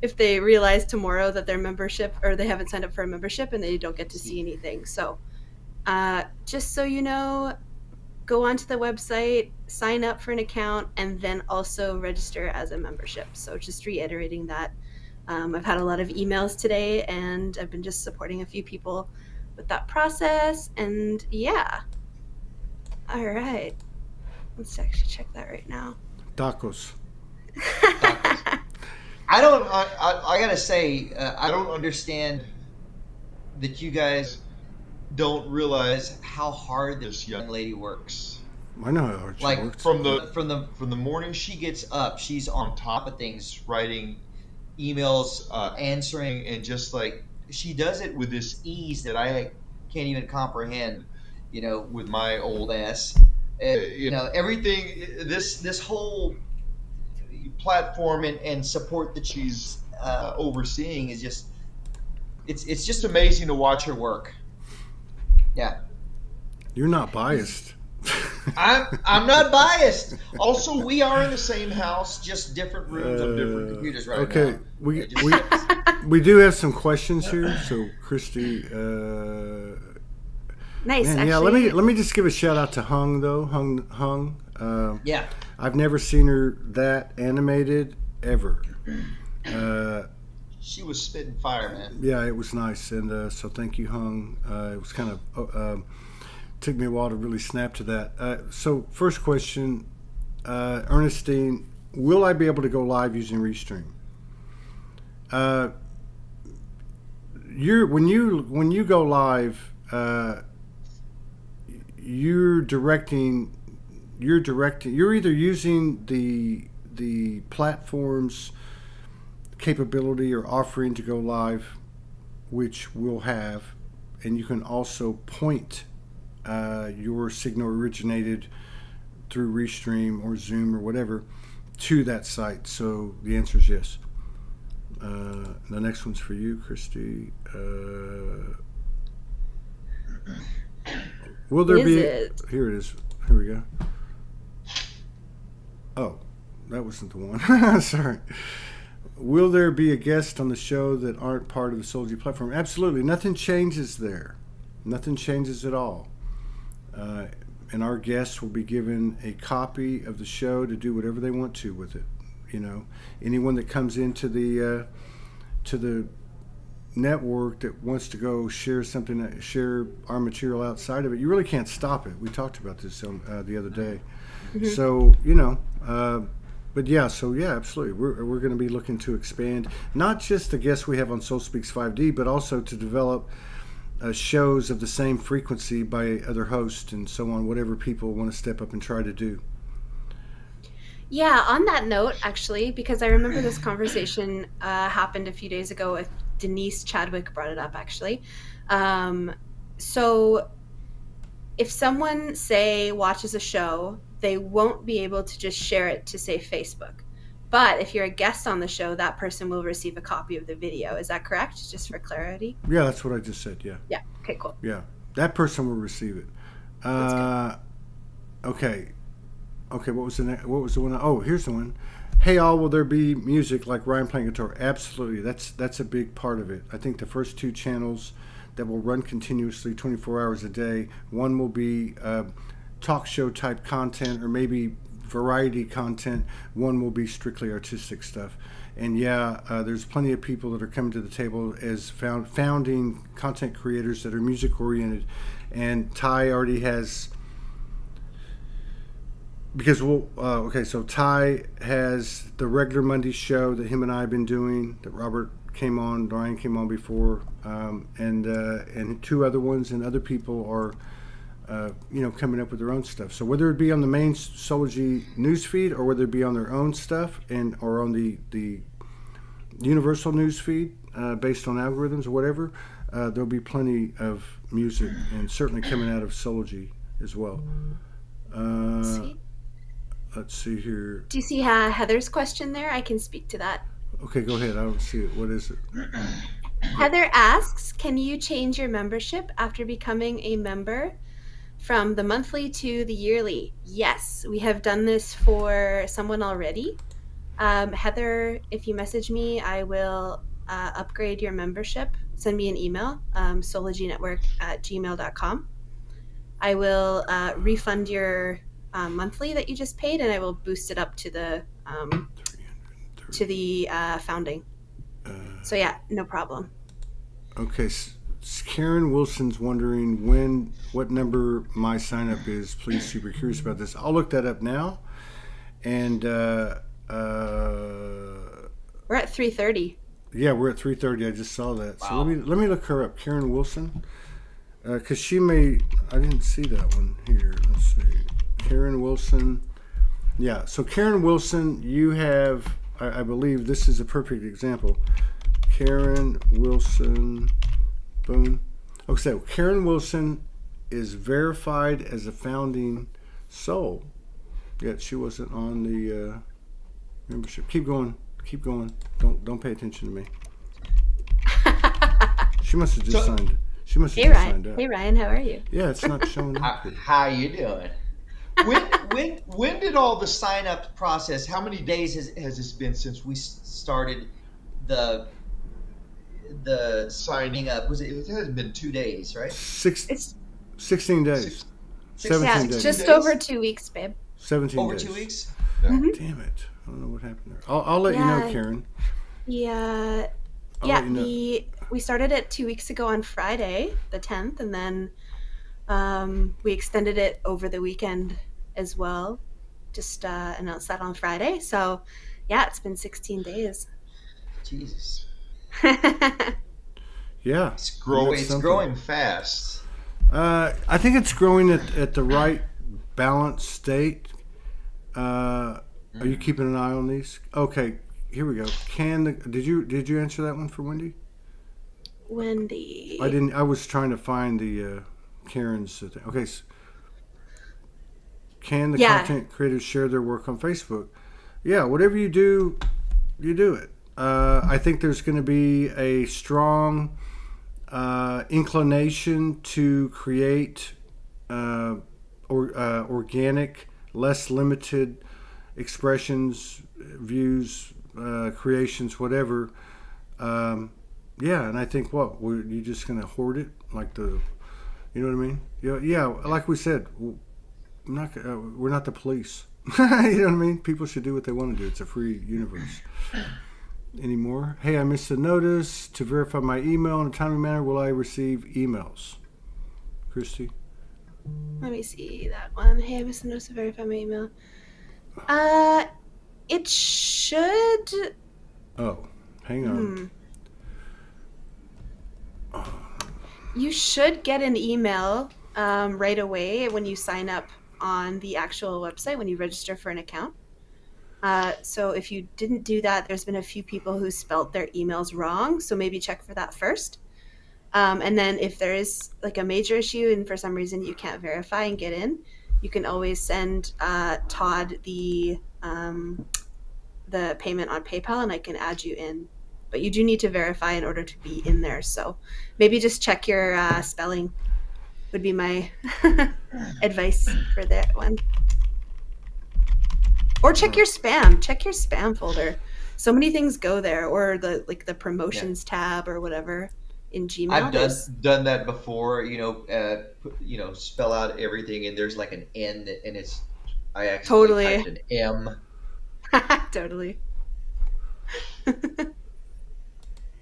if they realize tomorrow that their membership, or they haven't signed up for a membership and they don't get to see anything. So just so you know, go onto the website, sign up for an account, and then also register as a membership. So just reiterating that. I've had a lot of emails today, and I've been just supporting a few people with that process. And yeah. All right. Let's actually check that right now. Tacos. I gotta say, I don't understand that you guys don't realize how hard this young lady works. I know how hard she Like works. from the morning she gets up, she's on top of things, writing emails, answering, and just like she does it with this ease that I can't even comprehend. You know, with my old ass. You know, everything, this whole platform and support that she's overseeing is just, it's just amazing to watch her work. Yeah. You're not biased. I'm not biased. Also, we are in the same house, just different rooms on different computers right okay, now. we do have some questions here. So, Christy, nice. man, actually, yeah. Let me just give a shout out to Hung though. Hung. Yeah. I've never seen her that animated ever. She was spitting fire, man. Yeah, it was nice, and so thank you, Hung. It was kind of took me a while to really snap to that. So, first question, Ernestine, will I be able to go live using Restream? When you go live, you're either using the platform's capability or offering to go live, which we'll have, and you can also point your signal originated through Restream or Zoom or whatever to that site. So the answer is yes. The next one's for you, Christy. Will there be? Here it is. Here we go. Oh, that wasn't the one. Sorry. Will there be a guest on the show that aren't part of the Soulogy platform? Absolutely. Nothing changes there. Nothing changes at all. And our guests will be given a copy of the show to do whatever they want to with it. You know, anyone that comes into the network that wants to go share something, share our material outside of it, you really can't stop it. We talked about this the other day. Mm-hmm. So, you know, but yeah, absolutely. We're going to be looking to expand not just the guests we have on Soul Speaks 5D, but also to develop shows of the same frequency by other hosts and so on, whatever people want to step up and try to do. Yeah, on that note, actually, because I remember this conversation happened a few days ago with Denise Chadwick brought it up, actually. So if someone, say, watches a show, they won't be able to just share it to, say, Facebook. But if you're a guest on the show, that person will receive a copy of the video. Is that correct? Just for clarity? Yeah, that's what I just said, yeah. Yeah, okay, cool. Yeah, that person will receive it. Okay, what was the one? Oh, here's the one. Hey all, will there be music like Ryan playing guitar? Absolutely, that's a big part of it. I think the first two channels that will run continuously 24 hours a day, one will be talk show type content or maybe variety content, one will be strictly artistic stuff. And yeah, there's plenty of people that are coming to the table as founding content creators that are music oriented, and Ty already has, because so Ty has the regular Monday show that him and I have been doing, that Robert came on, Ryan came on before, and two other ones, and other people are coming up with their own stuff. So whether it be on the main Soulogy newsfeed or whether it be on their own stuff or on the universal newsfeed based on algorithms or whatever, there'll be plenty of music, and certainly coming out of Soulogy as well. Sweet. Let's see here. Do you see Heather's question there? I can speak to that. Okay, go ahead. I don't see it. What is it? Heather asks, can you change your membership after becoming a member from the monthly to the yearly? Yes, we have done this for someone already. Heather, if you message me, I will upgrade your membership. Send me an email, soulogynetwork@gmail.com. I will refund your monthly that you just paid, and I will boost it up to the founding. So yeah, no problem. Okay, Karen Wilson's wondering what number my sign up is. Please, super curious about this. I'll look that up now. And We're at 3:30. yeah, we're at 3:30. I just saw that. Wow. So let me look her up, Karen Wilson, because she may. I didn't see that one here. Let's see, Karen Wilson. Yeah, so Karen Wilson, you have. I believe this is a perfect example. Karen Wilson, boom. Okay, so Karen Wilson is verified as a founding soul, yet she wasn't on the membership. Keep going. Don't pay attention to me. She must have just signed. She must have Hey just Ryan. signed up. Hey Ryan, how are you? Yeah, it's not showing up here. How you doing? When did all the sign up process? How many days has this been since we started the signing up? It has been 2 days, right? 16 days. 17 Yeah, days. just days? over 2 weeks, babe. 17 Over days. 2 weeks. Mhm. Damn it. I don't know what happened there. I'll let you know, Yeah. Karen. Yeah, I'll yeah. let you know. We started it 2 weeks ago on Friday, the 10th, and then we extended it over the weekend as well. Just announced that on Friday. So, yeah, it's been 16 days. Jesus, Yeah. it's we growing. got It's something. growing fast. I think it's growing at the right balanced state. Are you keeping an eye on these? Okay, here we go. Did you answer that one for Wendy? Wendy. I didn't. I was trying to find the Karen's thing. Okay. Can the Yeah. content creators share their work on Facebook? Yeah, whatever you do it. I think there's going to be a strong inclination to create organic, less limited expressions, views, creations, whatever. Yeah, and I think you just going to hoard it like you know what I mean? Yeah, like we said, we're not the police. You know what I mean? People should do what they want to do. It's a free universe. Anymore? Hey, I missed a notice. To verify my email in a timely manner, will I receive emails? Christy? Let me see that one. Hey, I missed a notice to verify my email. It should. Oh, hang on. You should get an email right away when you sign up on the actual website, when you register for an account. So if you didn't do that, there's been a few people who spelt their emails wrong. So maybe check for that first. And then if there is like a major issue and for some reason you can't verify and get in, you can always send Todd the payment on PayPal and I can add you in. But you do need to verify in order to be in there. So maybe just check your spelling would be my advice for that one. Or check your spam. Check your spam folder. So many things go there, or the promotions tab or whatever in Gmail. I've done that before. Spell out everything, and there's like an N, and I actually typed an M. Totally.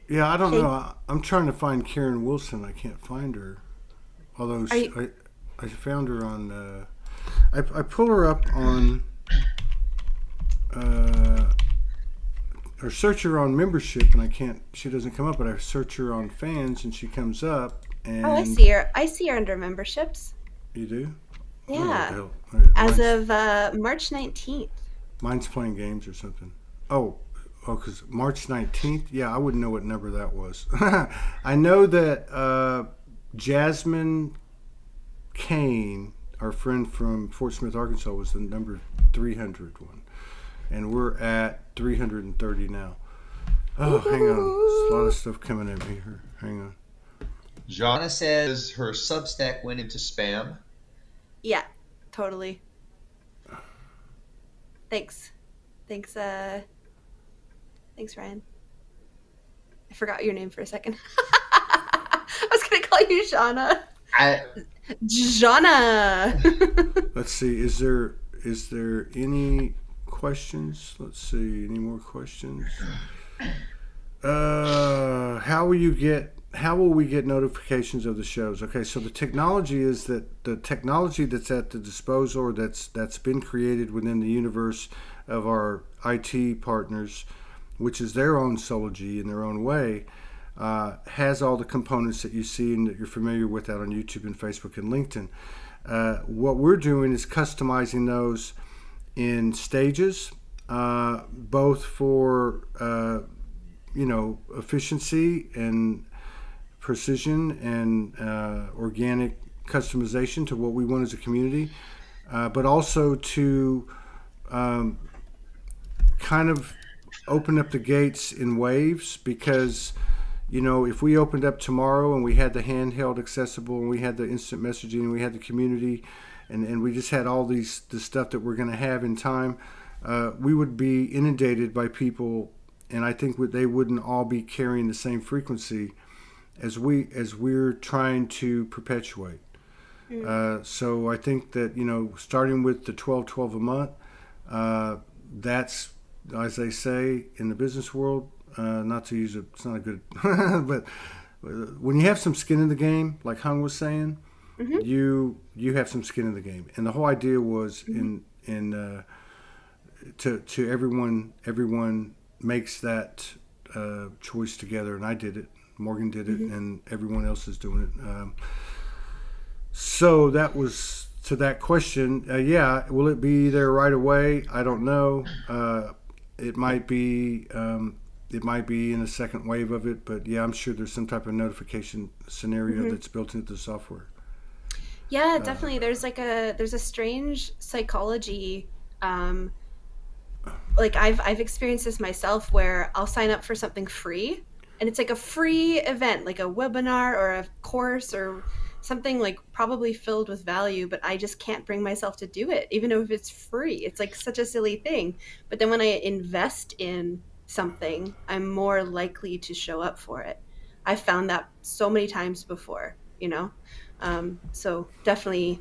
Yeah, I don't know. I'm trying to find Karen Wilson. I can't find her. Although I found her on. I pull her up on. Or search her on membership, and I can't. She doesn't come up. But I search her on fans, and she comes up. And I see her. I see her under memberships. You do? Yeah. Oh, As of March 19th. Mine's playing games or something. Oh, because March 19th? Yeah, I wouldn't know what number that was. I know that Jasmine Kane, our friend from Fort Smith, Arkansas, was the number 300 one. And we're at 330 now. Oh, hang on. There's a lot of stuff coming at me here. Hang on. Jana says her Substack went into spam. Yeah, totally. Thanks. Thanks, Ryan. I forgot your name for a second. I was going to call you Shauna. Jana. Let's see. Is there any questions? Let's see. Any more questions? How will we get notifications of the shows? Okay, so the technology is that the technology that's at the disposal, or that's been created within the universe of our IT partners, which is their own Soulogy in their own way, has all the components that you see and that you're familiar with out on YouTube and Facebook and LinkedIn. What we're doing is customizing those in stages, both for efficiency and precision and organic customization to what we want as a community, but also to kind of open up the gates in waves, because if we opened up tomorrow and we had the handheld accessible and we had the instant messaging and we had the community and we just had all the stuff that we're going to have in time, we would be inundated by people, and I think they wouldn't all be carrying the same frequency as we're trying to perpetuate. So I think that starting with the 12 a month, that's, as they say in the business world, not to use it's not a good, but when you have some skin in the game, like Hung was saying, you have some skin in the game, and the whole idea was to everyone makes that choice together, and I did it. Morgan did it, and everyone else is doing it. So that was to that question. Yeah, will it be there right away? I don't know. It might be. It might be in a second wave of it, but yeah, I'm sure there's some type of notification scenario that's built into the software. Yeah, definitely. There's a strange psychology. Like I've experienced this myself, where I'll sign up for something free, and it's like a free event, like a webinar or a course or something like probably filled with value, but I just can't bring myself to do it, even if it's free. It's like such a silly thing. But then when I invest in something, I'm more likely to show up for it. I've found that so many times before, so definitely,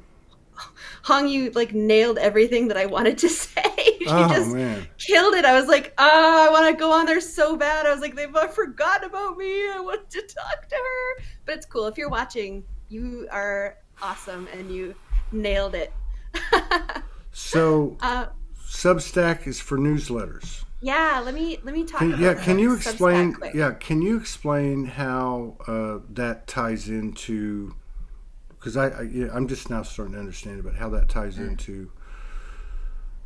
Hong, you like nailed everything that I wanted to say. She just killed it. I was like, I want to go on there so bad. I was like, they've forgotten about me. I want to talk to her. But it's cool. If you're watching, you are awesome and you nailed it. So Substack is for newsletters. Yeah, let me talk about can you explain Substack quick. Can you explain how that ties into, because I'm just now starting to understand about how that ties into.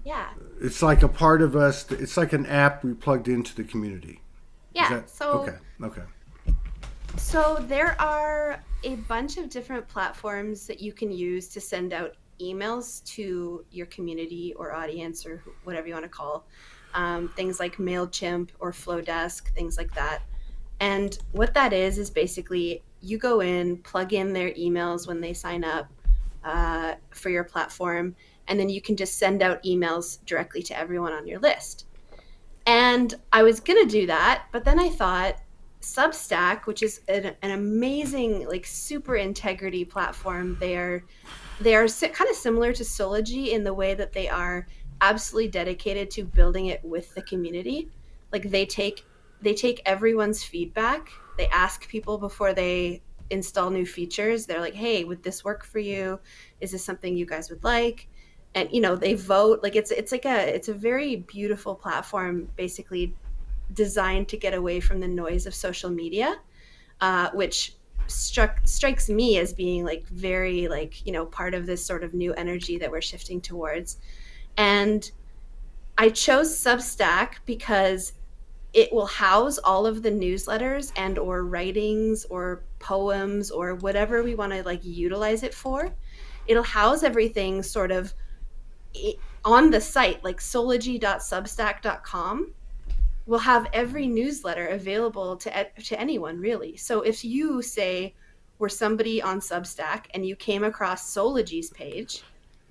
Yeah. It's like a part of us. It's like an app we plugged into the community. Yeah. Okay. So there are a bunch of different platforms that you can use to send out emails to your community or audience or whatever you want to call things like MailChimp or Flowdesk, things like that. And what that is basically you go in, plug in their emails when they sign up for your platform, and then you can just send out emails directly to everyone on your list. And I was going to do that, but then I thought Substack, which is an amazing, like super integrity platform, they are kind of similar to Soulogy in the way that they are absolutely dedicated to building it with the community. Like they take everyone's feedback. They ask people before they install new features. They're like, hey, would this work for you? Is this something you guys would like? And they vote. Like it's a very beautiful platform, basically designed to get away from the noise of social media, which strikes me as being like very part of this sort of new energy that we're shifting towards. And I chose Substack because it will house all of the newsletters and or writings or poems or whatever we want to like utilize it for. It'll house everything sort of on the site, like Soulogy.substack.com will have every newsletter available to anyone, really. So if you say were somebody on Substack and you came across Soulogy's page,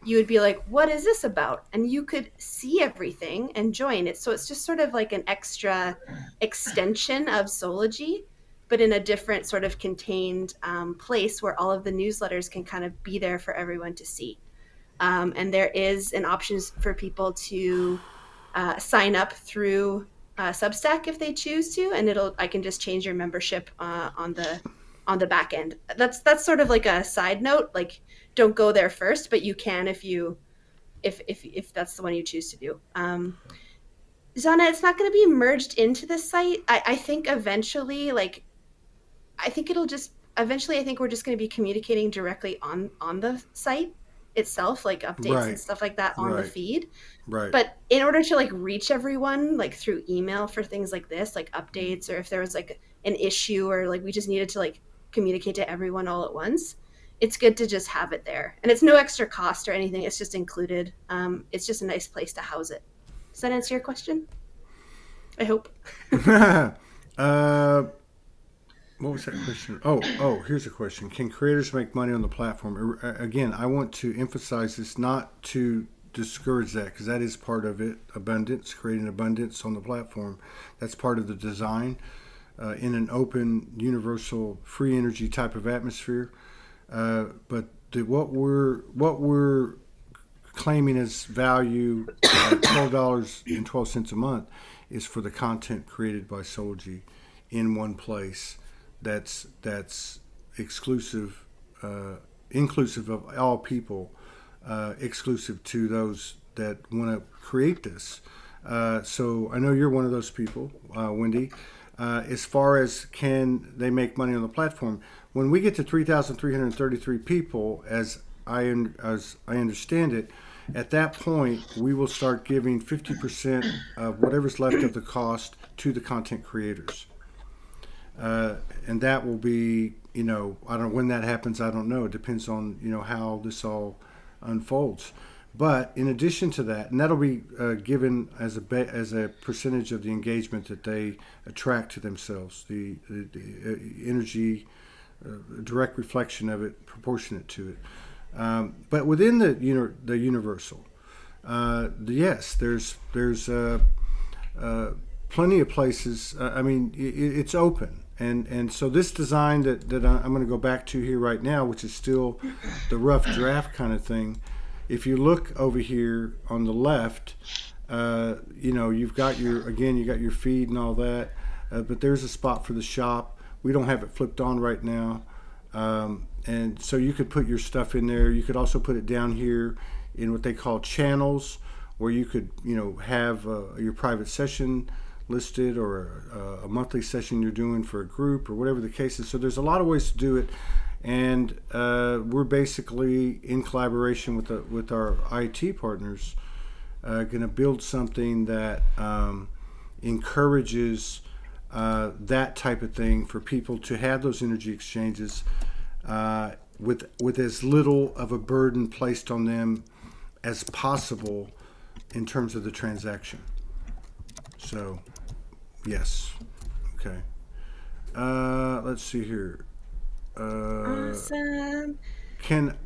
you would be like, what is this about? And you could see everything and join it. So it's just sort of like an extra extension of Soulogy, but in a different sort of contained place where all of the newsletters can kind of be there for everyone to see. And there is an option for people to sign up through Substack if they choose to, and I can just change your membership on the back end. That's sort of like a side note. Like, don't go there first, but you can if that's the one you choose to do. Zana, it's not going to be merged into the site. I think eventually, I think we're just going to be communicating directly on the site itself, like updates and stuff like that on the feed. Right. But in order to like reach everyone, like through email for things like this, like updates, or if there was like an issue or like we just needed to like communicate to everyone all at once, it's good to just have it there. And it's no extra cost or anything. It's just included. It's just a nice place to house it. Does that answer your question? I hope. What was that question? Oh, here's a question. Can creators make money on the platform? Again, I want to emphasize this, not to discourage that, because that is part of it. Abundance, creating abundance on the platform. That's part of the design in an open, universal, free energy type of atmosphere. But what we're claiming as value, $12.12 a month, is for the content created by Soulogy in one place. That's exclusive, inclusive of all people, exclusive to those that want to create this. So I know you're one of those people, Wendy. As far as can they make money on the platform, when we get to 3,333 people, as I understand it, at that point we will start giving 50% of whatever's left of the cost to the content creators. And that will be, I don't know when that happens. I don't know. It depends on, how this all unfolds. But in addition to that, and that'll be given as a percentage of the engagement that they attract to themselves, the energy, direct reflection of it, proportionate to it. But within the universal, yes, there's plenty of places. It's open. And so this design that I'm going to go back to here right now, which is still the rough draft kind of thing. If you look over here on the left, you've got your feed and all that, but there's a spot for the shop. We don't have it flipped on right now. And so you could put your stuff in there. You could also put it down here in what they call channels, where you could, have your private session listed, or a monthly session you're doing for a group, or whatever the case is. So there's a lot of ways to do it, and we're basically in collaboration with our IT partners going to build something that encourages that type of thing for people to have those energy exchanges with as little of a burden placed on them as possible in terms of the transaction. So, yes. Okay. Let's see here. Awesome. Can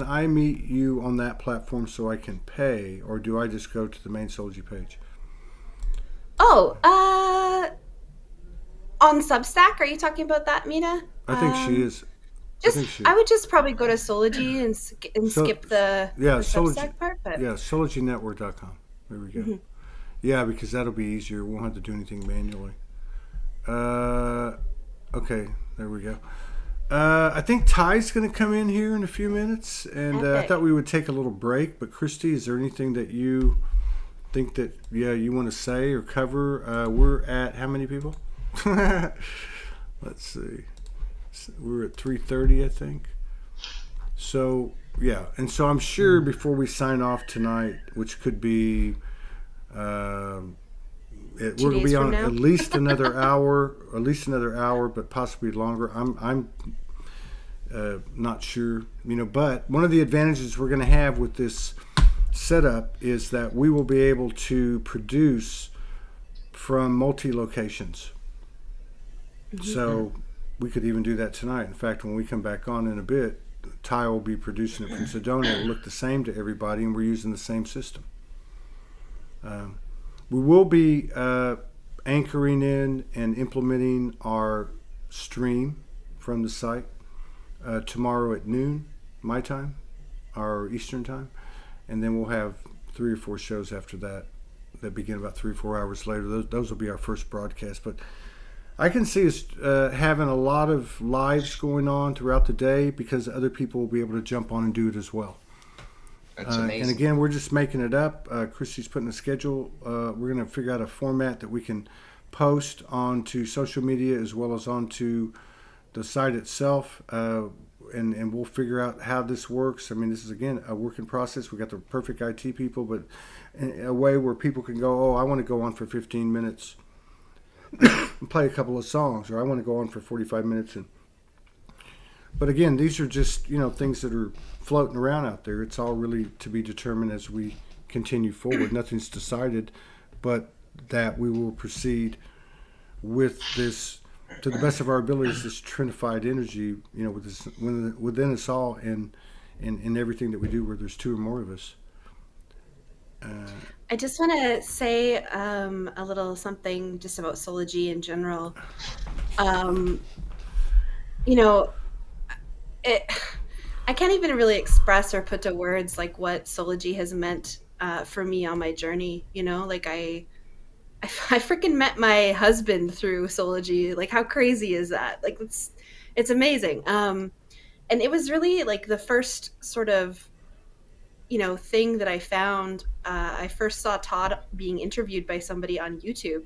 I meet you on that platform so I can pay, or do I just go to the main Soulogy page? Oh, on Substack, are you talking about that, Mina? I think she is. I would just probably go to Soulogy and skip the Substack part. But yeah, SoulogyNetwork.com. There we go. Mm-hmm. Yeah, because that'll be easier. We won't have to do anything manually. Okay, there we go. I think Ty's going to come in here in a few minutes, and I thought we would take a little break. But Christy, is there anything that you think that you want to say or cover? We're at how many people? Let's see. We're at 3:30, I think. So yeah, and so I'm sure before we sign off tonight, which could be We're 2 going to days be from on now. at least another hour, but possibly longer. I'm not sure, but one of the advantages we're going to have with this setup is that we will be able to produce from multi-locations. So we could even do that tonight. In fact, when we come back on in a bit, Ty will be producing it from Sedona. It will look the same to everybody, and we're using the same system. We will be anchoring in and implementing our stream from the site tomorrow at noon, my time, our Eastern time, and then we'll have 3 or 4 shows after that begin about 3 or 4 hours later. Those will be our first broadcast. But I can see us having a lot of lives going on throughout the day because other people will be able to jump on and do it as well. That's amazing. And again, we're just making it up. Christy's putting a schedule. We're going to figure out a format that we can post onto social media as well as onto the site itself. And we'll figure out how this works. I mean, this is, again, a work in process. We got the perfect IT people, but in a way where people can go, I want to go on for 15 minutes and play a couple of songs, or I want to go on for 45 minutes. But again, these are just, things that are floating around out there. It's all really to be determined as we continue forward. Nothing's decided, but that we will proceed with this, to the best of our abilities, this trinified energy, with this, within us all and in everything that we do where there's 2 or more of us. I just want to say a little something just about Soulogy in general. I can't even really express or put to words like what Soulogy has meant for me on my journey. I freaking met my husband through Soulogy. Like, how crazy is that? Like, it's amazing. And it was really like the first sort of, thing that I found. I first saw Todd being interviewed by somebody on YouTube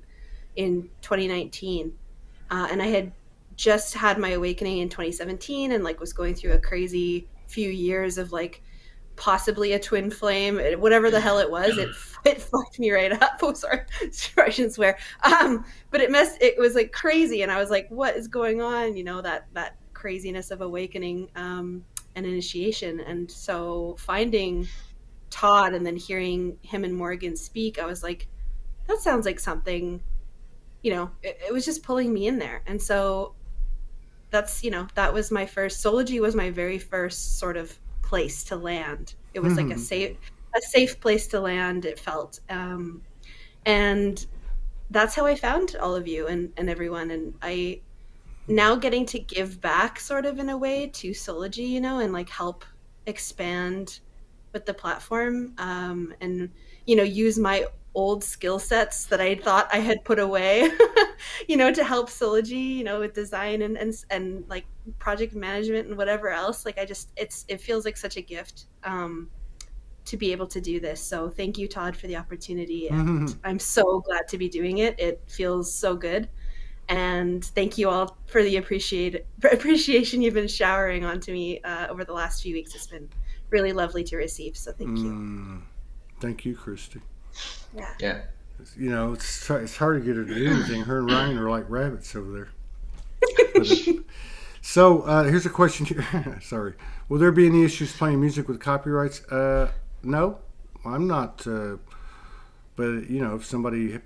in 2019. And I had just had my awakening in 2017 and was going through a crazy few years of possibly a twin flame, whatever the hell it was. It fucked me right up. Oh, sorry, I shouldn't swear. But it was crazy, and I was like, what is going on? That craziness of awakening and initiation. And so finding Todd and then hearing him and Morgan speak, I was like, that sounds like something, it was just pulling me in there. And so that's, that was my first, Soulogy was my very first sort of place to land. It was like a safe place to land, it felt. And that's how I found all of you and everyone. And I now getting to give back sort of in a way to Soulogy, and help expand with the platform, and, use my old skill sets that I thought I had put away, to help Soulogy, with design and project management and whatever else. It feels like such a gift to be able to do this. So thank you, Todd, for the opportunity. And I'm so glad to be doing it. It feels so good. And thank you all for the appreciation you've been showering onto me over the last few weeks. It's been really lovely to receive. So thank you. Thank you, Christy. Yeah. It's hard to get her to do anything. Her and Ryan are like rabbits over there. So here's a question here. Sorry. Will there be any issues playing music with copyrights? No, I'm not. But if somebody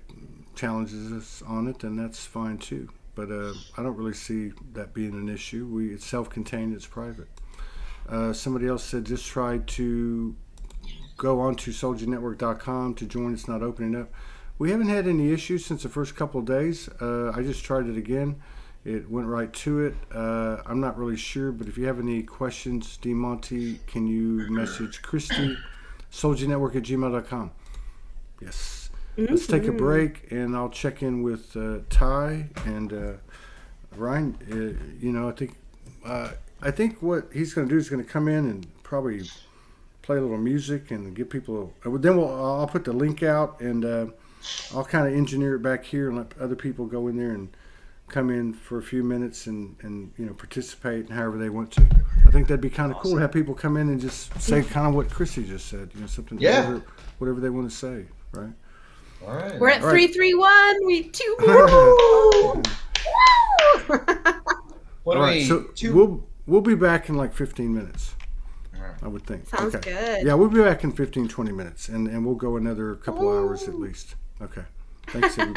challenges us on it, then that's fine too. But I don't really see that being an issue. It's self-contained. It's private. Somebody else said just try to go on to soulagynetwork.com to join. It's not opening up. We haven't had any issues since the first couple of days. I just tried it again. It went right to it. I'm not really sure, but if you have any questions, DeMonte, can you message Christy, soulagynetwork@gmail.com. Yes. Let's take a break, and I'll check in with Ty and Ryan. I think what he's going to do is going to come in and probably play a little music and give people. Then I'll put the link out, and I'll kind of engineer it back here and let other people go in there and come in for a few minutes and participate in however they want to. I think that'd be kind of cool to have people come in and just say kind of what Chrissy just said. Something. Yeah. Whatever they want to say, right? All right. We're at All right. 3-3-1. We 2 more. What do All right, we? so we'll be back in like 15 minutes, All right. I would think. Sounds okay. good. Yeah, we'll be back in 15, 20 minutes, and we'll go another couple hours at Ooh. least. Okay. Thanks, everybody.